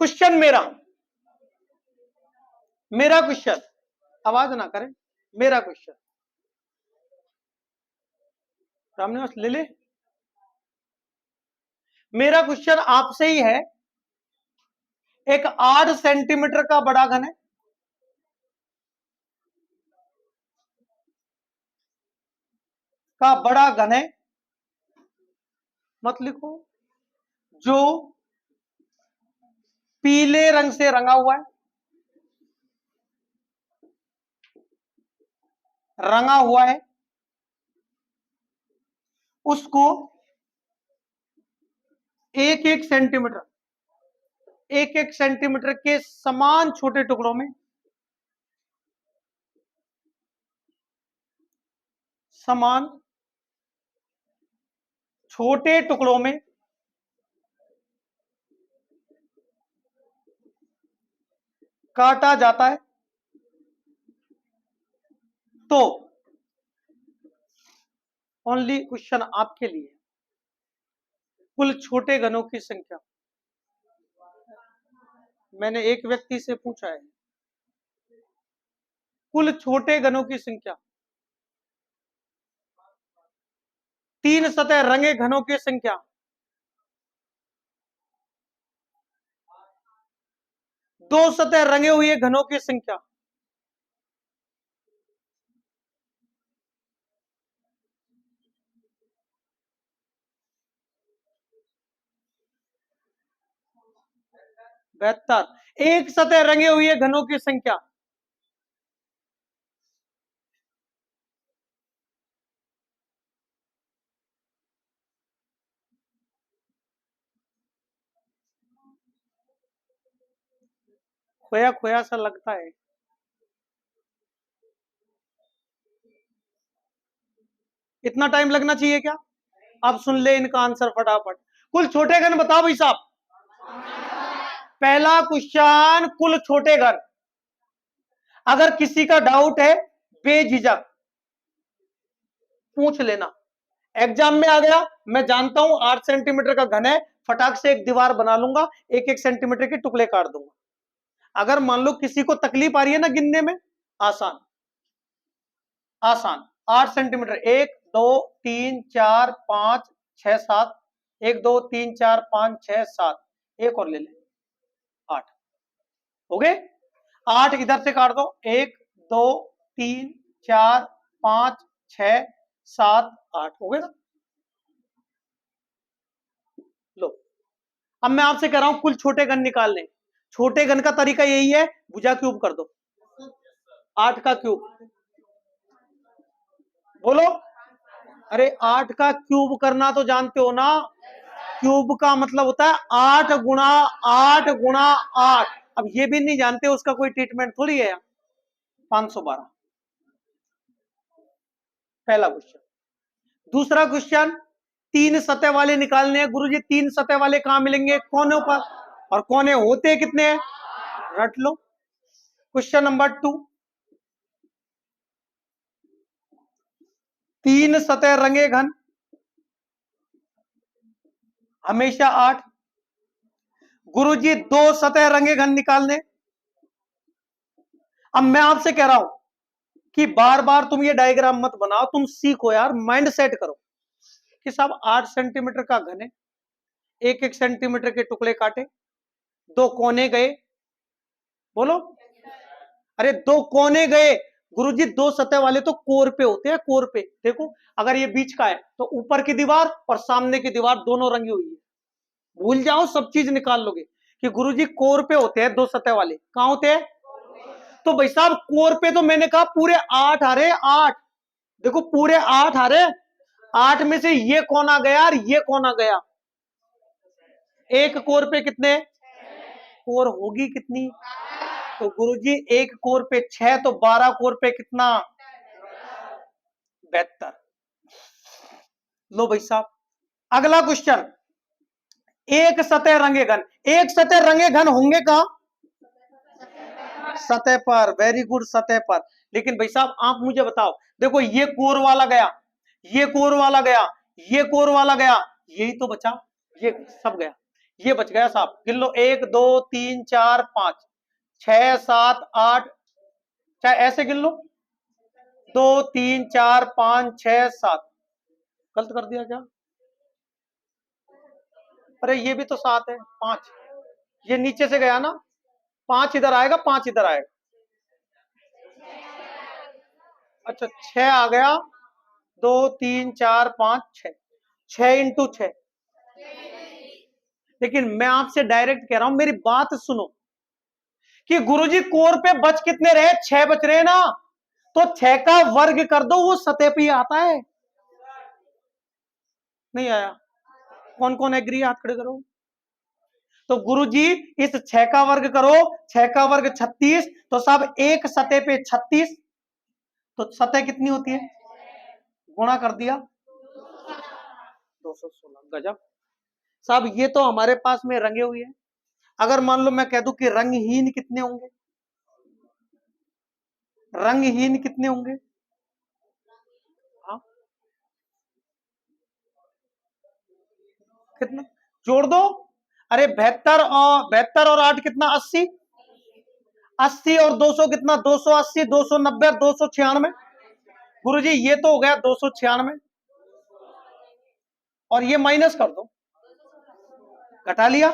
क्वेश्चन मेरा मेरा क्वेश्चन, आवाज ना करें, मेरा क्वेश्चन, रामनिवास ले ले। मेरा क्वेश्चन आपसे ही है, एक 8 सेंटीमीटर का बड़ा घन है, का बड़ा घन है, मत लिखो, जो पीले रंग से रंगा हुआ है, रंगा हुआ है, उसको 1-1 सेंटीमीटर, 1-1 सेंटीमीटर के समान छोटे टुकड़ों में, समान छोटे टुकड़ों में काटा जाता है, तो ओनली क्वेश्चन आपके लिए, कुल छोटे घनों की संख्या, मैंने एक व्यक्ति से पूछा है, कुल छोटे घनों की संख्या, 3 सतह रंगे घनों की संख्या, 2 सतह रंगे हुए घनों की संख्या, बेहतर, एक सतह रंगे हुए घनों की संख्या, खोया खोया सा लगता है। इतना टाइम लगना चाहिए क्या? अब सुन ले इनका आंसर फटाफट। कुल छोटे घन बताओ भाई साहब। पहला क्वेश्चन, कुल छोटे घन। अगर किसी का डाउट है, बेझिझक पूछ लेना। एग्जाम में आ गया, मैं जानता हूं 8 सेंटीमीटर का घन है, फटाक से एक दीवार बना लूंगा, 1-1 सेंटीमीटर के टुकड़े काट दूंगा। अगर मान लो किसी को तकलीफ आ रही है ना गिनने में, आसान आसान, 8 सेंटीमीटर, 1 2 3 4 5 6 7, 1 2 3 4 5 6 7, एक और ले ले, 8 हो गए। 8 इधर से काट दो, 1 2 3 4 5 6 7 8, हो गए ना। लो, अब मैं आपसे कह रहा हूं कुल छोटे घन निकालने। छोटे घन का तरीका यही है, भुजा क्यूब कर दो, 8 का क्यूब, बोलो। अरे 8 का क्यूब करना तो जानते हो ना, क्यूब का मतलब होता है 8 गुणा 8 गुणा 8। अब ये भी नहीं जानते, उसका कोई ट्रीटमेंट थोड़ी है। 512, पहला क्वेश्चन। दूसरा क्वेश्चन, 3 सतह वाले निकालने हैं। गुरुजी 3 सतह वाले कहां मिलेंगे? कोनों पर। और कोने होते कितने हैं? रट लो। क्वेश्चन नंबर 2, 3 सतह रंगे घन हमेशा 8। गुरुजी 2 सतह रंगे घन निकालने। अब मैं आपसे कह रहा हूं कि बार बार तुम ये डायग्राम मत बनाओ, तुम सीखो यार, माइंड सेट करो कि साहब 8 सेंटीमीटर का घन है, 1-1 सेंटीमीटर के टुकड़े काटे, 2 कोने गए, बोलो। अरे दो कोने गए गुरुजी, दो सतह वाले तो कोर पे होते हैं, कोर पे। देखो अगर ये बीच का है तो ऊपर की दीवार और सामने की दीवार दोनों रंगी हुई है। भूल जाओ, सब चीज निकाल लोगे कि गुरुजी कोर पे होते हैं दो सतह वाले। कहां होते हैं? तो भाई साहब कोर पे तो मैंने कहा पूरे 8 आ रहे, 8। देखो पूरे 8 आ रहे, 8 में से ये कौन आ गया और ये कौन आ गया? एक कोर पे कितने कोर होगी कितनी? तो गुरुजी एक कोर पे 6, तो 12 कोर पे कितना? 72। लो भाई साहब अगला क्वेश्चन, एक सतह रंगे घन। एक सतह रंगे घन होंगे कहां? सतह पर। वेरी गुड, सतह पर। लेकिन भाई साहब आप मुझे बताओ, देखो ये कोर वाला गया, ये कोर वाला गया, ये कोर वाला गया, यही तो बचा, ये सब गया, ये बच गया साहब। गिन लो, 1 2 3 4 5 6 7 8, चाहे ऐसे गिन लो, 2 3 4 5 6 7। गलत कर दिया क्या? अरे ये भी तो 7 है, 5। ये नीचे से गया ना, 5 इधर आएगा, 5 इधर आएगा। अच्छा 6 आ गया, 2 3 4 5 6, 6 इंटू 6। लेकिन मैं आपसे डायरेक्ट कह रहा हूं, मेरी बात सुनो कि गुरुजी कोर पे बच कितने रहे? 6 बच रहे ना, तो 6 का वर्ग कर दो, वो सतह पे ही आता है। नहीं आया? कौन कौन एग्री? हाथ खड़े करो। तो गुरुजी इस 6 का वर्ग करो, 6 का वर्ग 36, तो साहब एक सतह पे 36, तो सतह कितनी होती है? गुणा कर दिया 216। गजब साहब, ये तो हमारे पास में रंगे हुए हैं। अगर मान लो मैं कह दूं कि रंगहीन कितने होंगे? रंगहीन कितने होंगे? हाँ कितना? जोड़ दो। अरे 72 और 8 कितना? 80। 80 और 200 कितना? 280, 290, 296। गुरुजी ये तो हो गया 296, और ये माइनस कर दो, घटा लिया।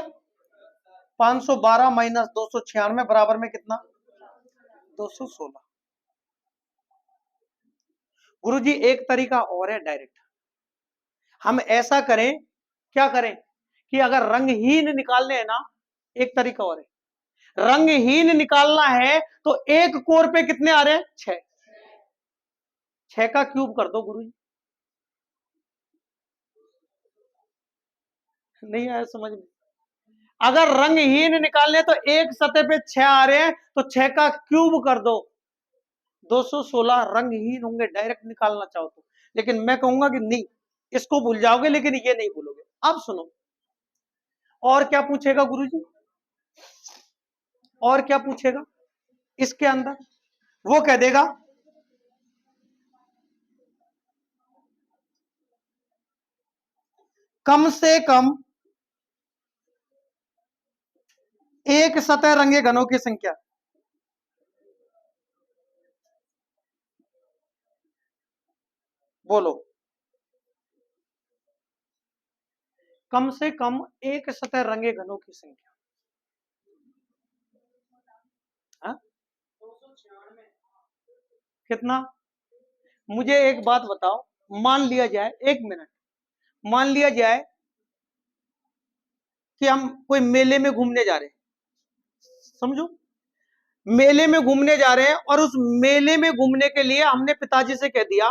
512 माइनस 296 बराबर में कितना? 216। गुरुजी एक तरीका और है डायरेक्ट, हम ऐसा करें, क्या करें कि अगर रंगहीन निकालने हैं ना, एक तरीका और है, रंगहीन निकालना है तो एक कोर पे कितने आ रहे हैं? 6। 6 का क्यूब कर दो गुरुजी। नहीं आया समझ में? अगर रंगहीन निकालने तो एक सतह पे 6 आ रहे हैं, तो 6 का क्यूब कर दो, 216। रंगहीन होंगे डायरेक्ट निकालना चाहो तो। लेकिन मैं कहूंगा कि नहीं, इसको भूल जाओगे लेकिन ये नहीं भूलोगे। अब सुनो, और क्या पूछेगा गुरुजी? और क्या पूछेगा इसके अंदर? वो कह देगा कम से कम एक सतह रंगे घनों की संख्या। बोलो, कम से कम एक सतह रंगे घनों की संख्या। हाँ? कितना? मुझे एक बात बताओ, मान लिया जाए, एक मिनट, मान लिया जाए कि हम कोई मेले में घूमने जा रहे हैं, समझो, मेले में घूमने जा रहे हैं, और उस मेले में घूमने के लिए हमने पिताजी से कह दिया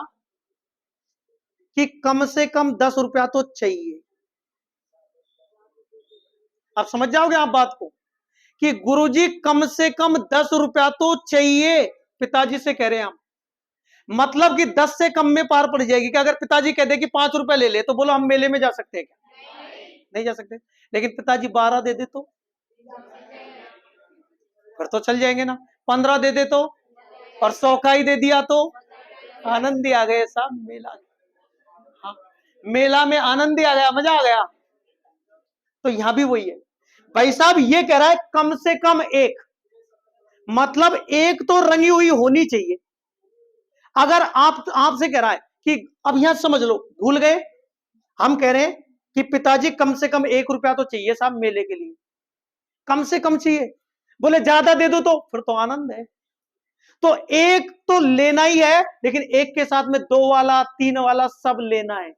कि कम से कम 10 रुपया तो चाहिए। आप समझ जाओगे आप बात को, कि गुरुजी कम से कम 10 रुपया तो चाहिए, पिताजी से कह रहे हैं हम। मतलब कि 10 से कम में पार पड़ जाएगी कि अगर पिताजी कह दे कि 5 रुपए ले ले, तो बोलो हम मेले में जा सकते हैं क्या? नहीं जा सकते। लेकिन पिताजी 12 दे दे तो फिर तो चल जाएंगे ना, 15 दे दे तो, और 100 का ही दे दिया तो आनंद ही आ गए साहब, मेला। हाँ, मेला में आनंद ही आ गया, मजा आ गया। तो यहां भी वही है भाई साहब, ये कह रहा है कम से कम एक, मतलब एक तो रंगी हुई होनी चाहिए। अगर आपसे कह रहा है कि, अब यहां समझ लो, भूल गए, हम कह रहे हैं कि पिताजी कम से कम 1 रुपया तो चाहिए साहब मेले के लिए, कम से कम चाहिए। बोले ज्यादा दे दो तो फिर तो आनंद है। तो एक तो लेना ही है, लेकिन एक के साथ में 2 वाला 3 वाला सब लेना है।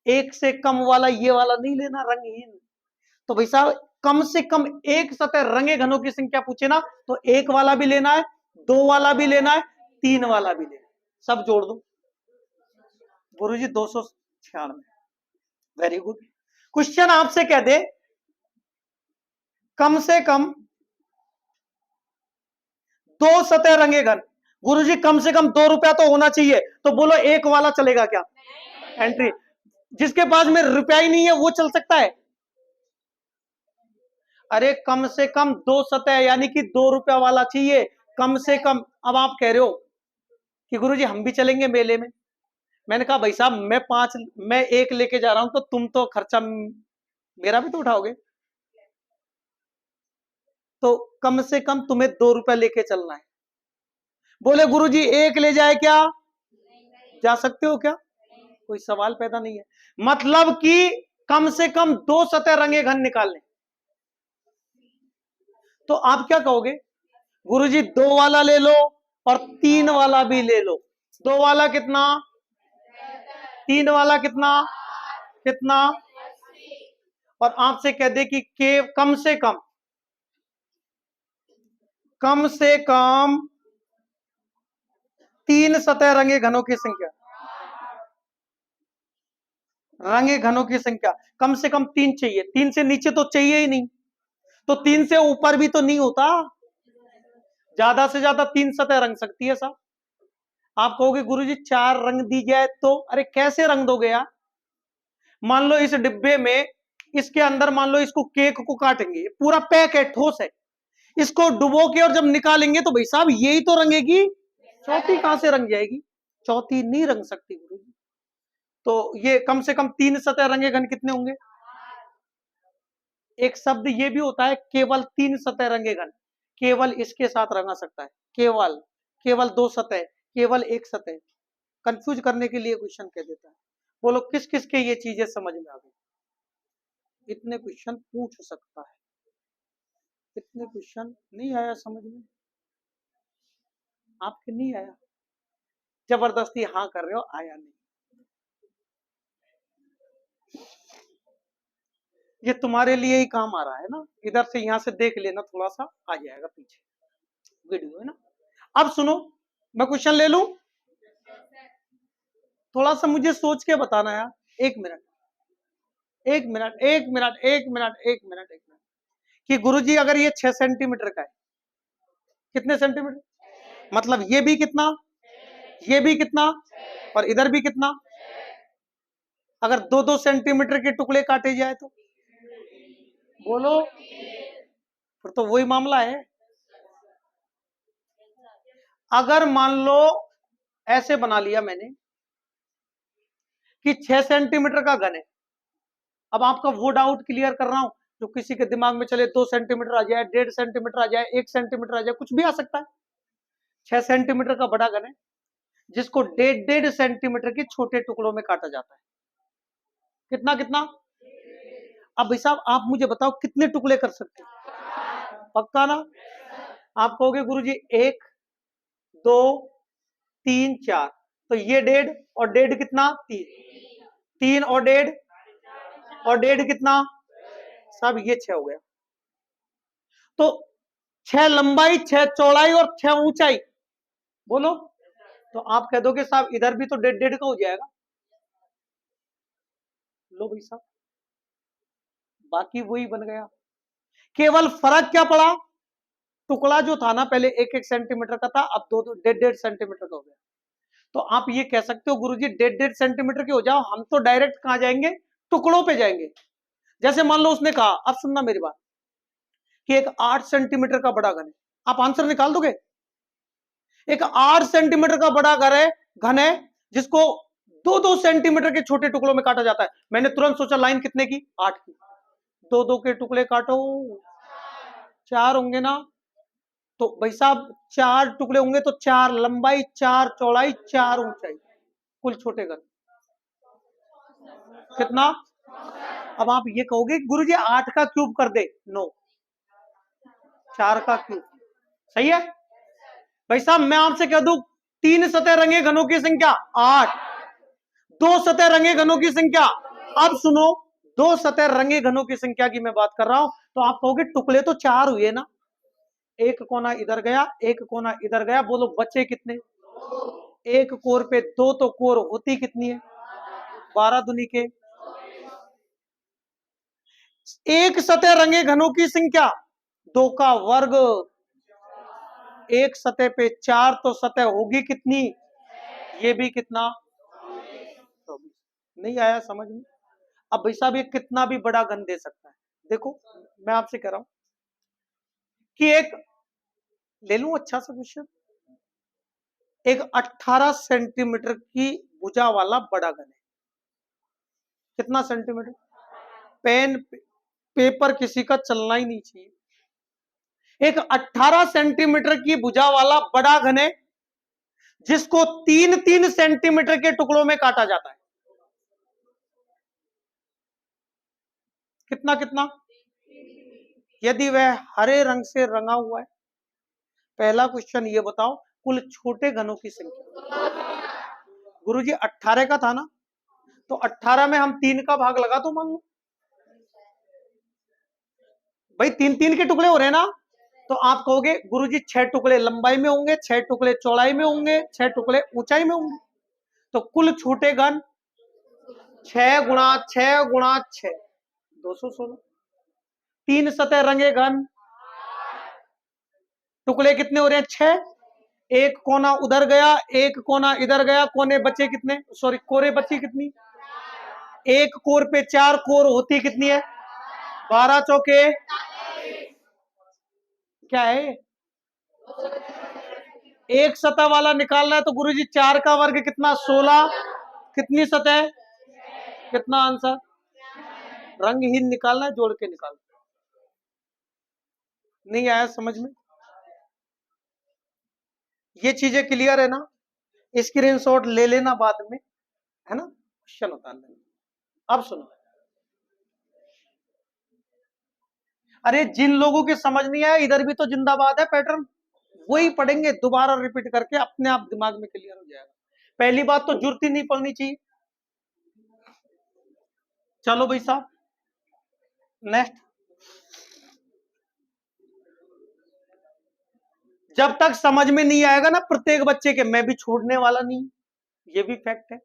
एक से कम वाला ये वाला नहीं लेना, रंगहीन। तो भाई साहब कम से कम एक सतह रंगे घनों की संख्या पूछे ना, तो एक वाला भी लेना है, 2 वाला भी लेना है, 3 वाला भी लेना है, सब जोड़ दो गुरुजी 296। Very good. क्वेश्चन आपसे कह दे कम से कम 2 सतह रंगे घन, गुरुजी कम से कम 2 रुपया तो होना चाहिए, तो बोलो एक वाला चलेगा क्या? एंट्री। जिसके पास में रुपया ही नहीं है वो चल सकता है? अरे कम से कम 2 सतह यानी कि 2 रुपया वाला चाहिए कम से कम। अब आप कह रहे हो कि गुरुजी हम भी चलेंगे मेले में। मैंने कहा भाई साहब मैं एक लेके जा रहा हूं, तो तुम तो खर्चा मेरा भी तो उठाओगे। तो कम से कम तुम्हें 2 रुपया लेके चलना है। बोले गुरुजी एक ले जाए क्या? जा सकते हो क्या? कोई सवाल पैदा नहीं है। मतलब कि कम से कम 2 सतह रंगे घन निकालने। तो आप क्या कहोगे? गुरुजी 2 वाला ले लो और 3 वाला भी ले लो। 2 वाला कितना? 3 वाला कितना? कितना? और आपसे कह दे कि कम से कम 3 सतह रंगे घनों की संख्या। रंगे घनों की संख्या कम से कम 3 चाहिए, 3 से नीचे तो चाहिए ही नहीं, तो 3 से ऊपर भी तो नहीं होता। ज्यादा से ज्यादा 3 सतह रंग सकती है साहब। आप कहोगे गुरुजी 4 रंग दी जाए तो? अरे कैसे रंग दोगे यार? मान लो इस डिब्बे में, इसके अंदर मान लो इसको केक को काटेंगे, पूरा पैक है, ठोस है, इसको डुबो के और जब निकालेंगे तो भाई साहब यही तो रंगेगी, चौथी कहां से रंग जाएगी? चौथी नहीं रंग सकती गुरुजी। तो ये कम से कम 3 सतह रंगे घन कितने होंगे? एक शब्द ये भी होता है केवल 3 सतह रंगे घन, केवल इसके साथ रंगा सकता है, केवल, केवल 2 सतह, केवल 1 सतह। कंफ्यूज करने के लिए क्वेश्चन कह देता है। बोलो किस किस के ये चीजें समझ में आ गई? इतने क्वेश्चन पूछ सकता है, इतने क्वेश्चन नहीं आया समझ में? आपके नहीं आया? जबरदस्ती हाँ कर रहे हो, आया नहीं। ये तुम्हारे लिए ही काम आ रहा है ना, इधर से यहां से देख लेना, थोड़ा सा आ जाएगा पीछे वीडियो है ना। अब सुनो, मैं क्वेश्चन ले लूं, थोड़ा सा मुझे सोच के बताना यार। 1 minute, 1 minute, 1 minute, 1 minute, 1 minute, 1 minute. कि गुरुजी अगर ये 6 सेंटीमीटर का है, कितने सेंटीमीटर? मतलब ये भी कितना, ये भी कितना, और इधर भी कितना? अगर 2-2 सेंटीमीटर के टुकड़े काटे जाए तो बोलो, फिर तो वही मामला है। अगर मान लो ऐसे बना लिया मैंने कि 6 सेंटीमीटर का घन है, अब आपका वो डाउट क्लियर कर रहा हूं जो किसी के दिमाग में चले, 2 सेंटीमीटर आ जाए, 1.5 सेंटीमीटर आ जाए, 1 सेंटीमीटर आ जाए, कुछ भी आ सकता है। 6 सेंटीमीटर का बड़ा घन है जिसको 1.5 सेंटीमीटर के छोटे टुकड़ों में काटा जाता है। कितना कितना? अब भाई साहब आप मुझे बताओ कितने टुकड़े कर सकते हैं? पक्का ना? आप कहोगे गुरुजी 1 2 3 4, तो ये 1.5 और 1.5 कितना? 3, 3 और 1.5 और 1.5 कितना? साहब ये 6 हो गया। तो 6 लंबाई, 6 चौड़ाई और 6 ऊंचाई, बोलो। तो आप कह दोगे साहब इधर भी तो 1.5 का हो जाएगा। लो भाई साहब, बाकी वही बन गया, केवल फर्क क्या पड़ा? टुकड़ा जो था ना पहले 1-1 सेंटीमीटर का था, अब 2-2 1.5 सेंटीमीटर का हो गया। तो आप ये कह सकते हो गुरुजी 1.5 सेंटीमीटर के हो जाओ, हम तो डायरेक्ट कहां जाएंगे? टुकड़ों पे जाएंगे। जैसे मान लो उसने कहा, अब सुनना मेरी बात, कि एक 8 सेंटीमीटर का बड़ा घन है, आप आंसर निकाल दोगे? एक 8 सेंटीमीटर का बड़ा घन है जिसको 2-2 सेंटीमीटर के छोटे टुकड़ों में काटा जाता है। मैंने तुरंत सोचा लाइन कितने की? 8 की। 2-2 के टुकड़े काटो, 4 होंगे ना? तो भाई साहब 4 टुकड़े होंगे तो 4 लंबाई, 4 चौड़ाई, 4 ऊंचाई, कुल छोटे घन कितना? अब आप ये कहोगे गुरुजी 8 का क्यूब कर दे। नो, 4 का क्यूब। सही है भाई साहब। मैं आपसे कह दूं 3 सतह रंगे घनों की संख्या 8, 2 सतह रंगे घनों की संख्या। अब सुनो, 2 सतह रंगे घनों की संख्या की मैं बात कर रहा हूं, तो आप कहोगे टुकड़े तो 4 हुए ना, एक कोना इधर गया, एक कोना इधर गया, बोलो बचे कितने? एक कोर पे 2, तो कोर होती कितनी है? 12 दुनी के। एक सतह रंगे घनों की संख्या 2 का वर्ग, एक सतह पे 4, तो सतह होगी कितनी? ये भी कितना? 24। नहीं आया समझ में? अब भाई साहब ये कितना भी बड़ा घन दे सकता है। देखो मैं आपसे कह रहा हूं कि एक ले लूं अच्छा सा क्वेश्चन, एक 18 सेंटीमीटर की भुजा वाला बड़ा घन है। कितना सेंटीमीटर? पेन पेपर किसी का चलना ही नहीं चाहिए। एक 18 सेंटीमीटर की भुजा वाला बड़ा घन है, जिसको 3-3 सेंटीमीटर के टुकड़ों में काटा जाता है। कितना कितना? यदि वह हरे रंग से रंगा हुआ है। पहला क्वेश्चन ये बताओ, कुल छोटे घनों की संख्या। गुरुजी 18 का था ना, तो 18 में हम 3 का भाग लगा तो मान लो भाई 3-3 के टुकड़े हो रहे हैं ना, तो आप कहोगे गुरुजी 6 टुकड़े लंबाई में होंगे, 6 टुकड़े चौड़ाई में होंगे, 6 टुकड़े ऊंचाई में होंगे। तो कुल छोटे घन 6 गुणा 6 गुणा 6, 216। 3 सतह रंगे घन, टुकड़े कितने हो रहे हैं? 6। एक कोना उधर गया, एक कोना इधर गया, कोने बचे कितने? सॉरी, कोरे बची कितनी? एक कोर पे 4, कोर होती कितनी है? 12 चौके क्या है? एक सतह वाला निकालना है, तो गुरुजी 4 का वर्ग कितना? 16। कितनी सतह? कितना आंसर? रंगहीन निकालना है, जोड़ के निकालना। नहीं आया समझ में? ये चीजें क्लियर है ना? स्क्रीनशॉट ले लेना बाद में, है ना? क्वेश्चन उतार लेना। अब सुनो, अरे जिन लोगों की समझ नहीं आया, इधर भी तो जिंदाबाद है, पैटर्न वही पढ़ेंगे दोबारा रिपीट करके, अपने आप दिमाग में क्लियर हो जाएगा। पहली बात तो जरूरत ही नहीं पड़नी चाहिए। चलो भाई साहब नेक्स्ट। जब तक समझ में नहीं आएगा ना प्रत्येक बच्चे के, मैं भी छोड़ने वाला नहीं, ये भी फैक्ट है।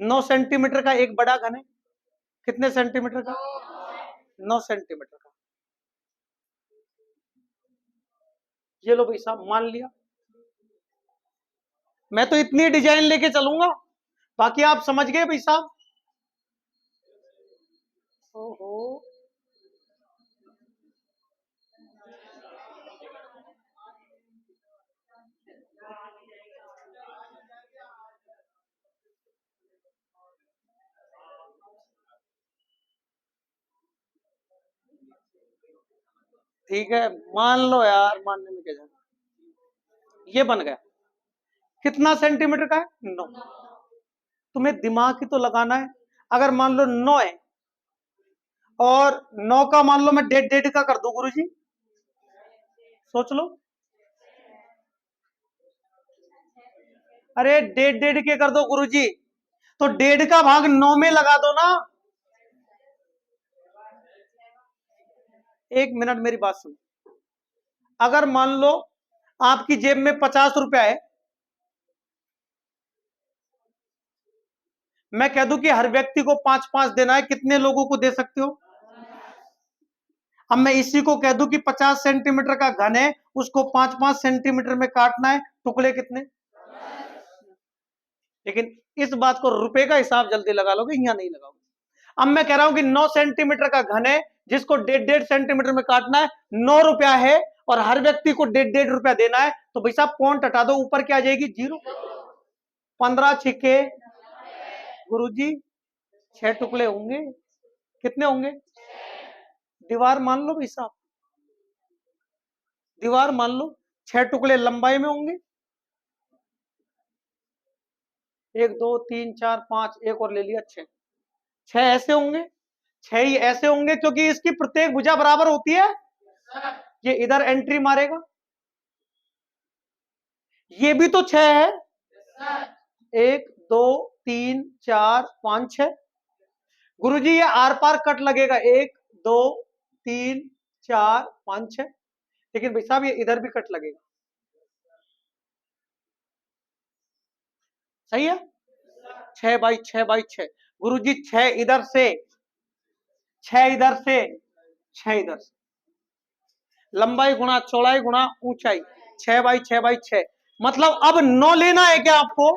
9 सेंटीमीटर का एक बड़ा घन है। कितने सेंटीमीटर का? 9 सेंटीमीटर का। ये लो भाई साहब मान लिया। मैं तो इतनी डिजाइन लेके चलूंगा, बाकी आप समझ गए भाई साहब। ओहो, ठीक है मान लो यार, मानने में क्या जाना। ये बन गया। कितना सेंटीमीटर का है? 9। तुम्हें दिमाग ही तो लगाना है। अगर मान लो 9 है, और 9 का मान लो मैं 1.5 का कर दूं गुरुजी, सोच लो। अरे 1.5 के कर दो गुरुजी, तो 1.5 का भाग 9 में लगा दो ना। एक मिनट मेरी बात सुनो। अगर मान लो आपकी जेब में 50 रुपया है, मैं कह दूं कि हर व्यक्ति को 5-5 देना है, कितने लोगों को दे सकते हो? अब मैं इसी को कह दूं कि 50 सेंटीमीटर का घन है, उसको 5-5 सेंटीमीटर में काटना है, टुकड़े कितने? लेकिन इस बात को रुपए का हिसाब जल्दी लगा लोगे, यहां नहीं लगाओगे। अब मैं कह रहा हूं कि 9 सेंटीमीटर का घन है, जिसको 1.5 सेंटीमीटर में काटना है, 9 रुपया है, और हर व्यक्ति को 1.5 रुपया देना है, तो भाई साहब पॉइंट हटा दो, ऊपर क्या आ जाएगी? 0। 15 छिक्के गुरुजी 6 टुकड़े होंगे। कितने होंगे? दीवार मान लो भाई साहब, दीवार मान लो 6 टुकड़े लंबाई में होंगे। 1 2 3 4 5, एक और ले लिया 6। 6 ऐसे होंगे, 6 ही ऐसे होंगे, क्योंकि इसकी प्रत्येक भुजा बराबर होती है। ये इधर एंट्री मारेगा, ये भी तो 6 है, 1 2 3 4 5 6। गुरुजी ये आर पार कट लगेगा, 1 2 3 4 5 6, लेकिन भाई साहब ये इधर भी कट लगेगा, सही है, 6 बाई 6 बाई 6। गुरुजी 6 इधर से, 6 इधर से, 6 इधर से, लंबाई गुणा चौड़ाई गुणा ऊंचाई, 6 बाई 6 बाई 6। मतलब अब 9 लेना है क्या आपको?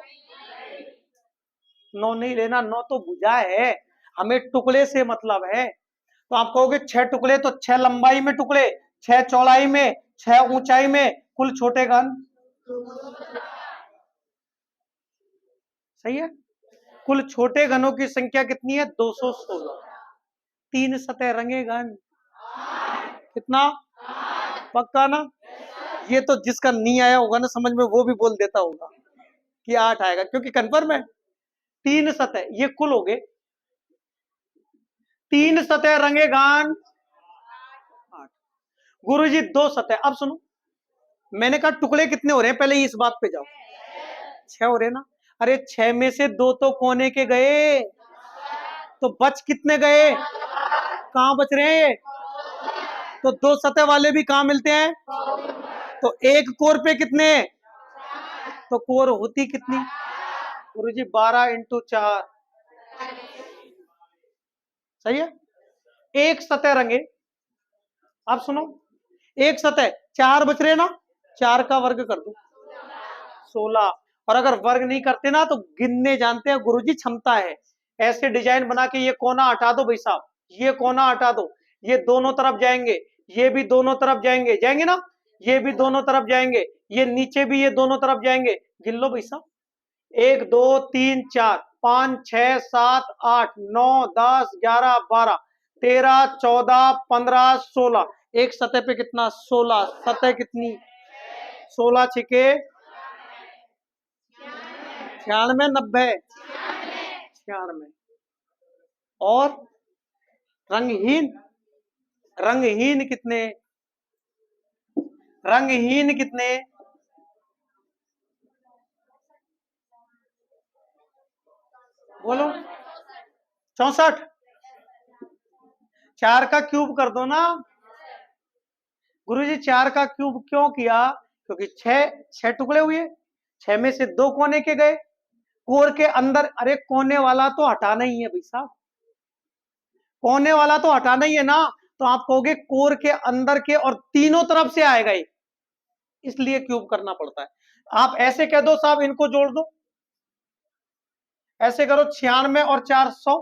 9 नहीं लेना, 9 तो भुजा है, हमें टुकड़े से मतलब है। तो आप कहोगे 6 टुकड़े, तो 6 लंबाई में टुकड़े, 6 चौड़ाई में, 6 ऊंचाई में, कुल छोटे घन, सही है। कुल छोटे घनों की संख्या कितनी है? 216। 3 सतह रंगे घन कितना? पक्का ना? ये तो जिसका नहीं आया होगा ना समझ में, वो भी बोल देता होगा कि 8 आएगा, क्योंकि कन्फर्म है। 3 सतह ये कुल हो गए, 3 सतह रंगे घन 8। गुरुजी 2 सतह। अब सुनो, मैंने कहा टुकड़े कितने हो रहे हैं, पहले इस बात पे जाओ। 6 हो रहे ना? अरे 6 में से 2 तो कोने के गए, तो बच कितने गए? कहां बच रहे हैं? तो 2 सतह वाले भी कहां मिलते हैं? तो एक कोर पे कितने? तो कोर होती कितनी? गुरुजी 12 इंटू 4, सही है। एक सतह रंगे, अब सुनो, एक सतह 4 बच रहे ना, 4 का वर्ग कर दो 16। और अगर वर्ग नहीं करते ना तो गिनने जानते हैं गुरुजी, क्षमता है। ऐसे डिजाइन बना के ये कोना हटा दो भाई साहब, ये कोना हटा दो, ये दोनों तरफ जाएंगे, ये भी दोनों तरफ जाएंगे, जाएंगे ना, ये भी दोनों तरफ जाएंगे, ये नीचे भी ये दोनों तरफ जाएंगे। गिन लो भाई साहब, 1 2 3 4 5 6 7 8 9 10 11 12 13 14 15 16। एक सतह पे कितना? 16। सतह कितनी? 16 छिके 96 90 96। और रंगहीन, रंगहीन कितने? रंगहीन कितने? बोलो 64। 4 का क्यूब कर दो ना गुरुजी। 4 का क्यूब क्यों किया? क्योंकि 6 टुकड़े हुए, 6 में से 2 कोने के गए, कोर के अंदर, अरे कोने वाला तो हटाना ही है भाई साहब, कोने वाला तो हटाना ही है ना। तो आप कहोगे कोर के अंदर के और तीनों तरफ से आएगा ये, इसलिए क्यूब करना पड़ता है। आप ऐसे कह दो साहब, इनको जोड़ दो, ऐसे करो 96 और 4 100,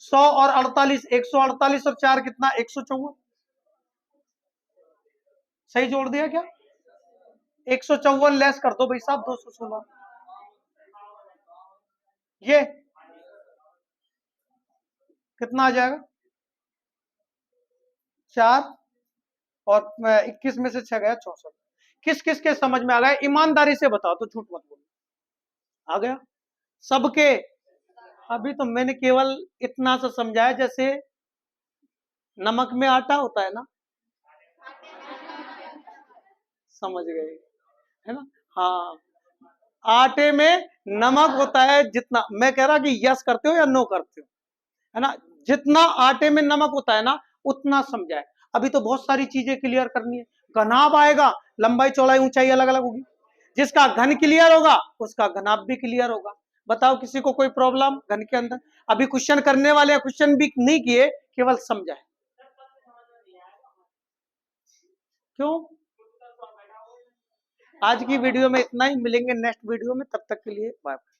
100 और 48 148, और 4 कितना? 154। सही जोड़ दिया क्या? 154 लेस कर दो भाई साहब 216, ये कितना आ जाएगा? 4 और 21 में से 6 गया 64। किस किस के समझ में आ गया? ईमानदारी से बताओ, तो झूठ मत बोलो। आ गया सबके? अभी तो मैंने केवल इतना सा समझाया, जैसे नमक में आटा होता है ना, समझ गए है ना? हाँ, आटे में नमक होता है जितना, मैं कह रहा कि यस करते हो या नो करते हो, है ना? जितना आटे में नमक होता है ना, उतना समझाए। अभी तो बहुत सारी चीजें क्लियर करनी है। घनाभ आएगा, लंबाई चौड़ाई ऊंचाई अलग अलग होगी, जिसका घन क्लियर होगा उसका घनाभ भी क्लियर होगा। बताओ किसी को कोई प्रॉब्लम घन के अंदर? अभी क्वेश्चन करने वाले क्वेश्चन भी नहीं किए, केवल समझाए। क्यों? आज की वीडियो में इतना ही, मिलेंगे नेक्स्ट वीडियो में, तब तक के लिए बाय बाय।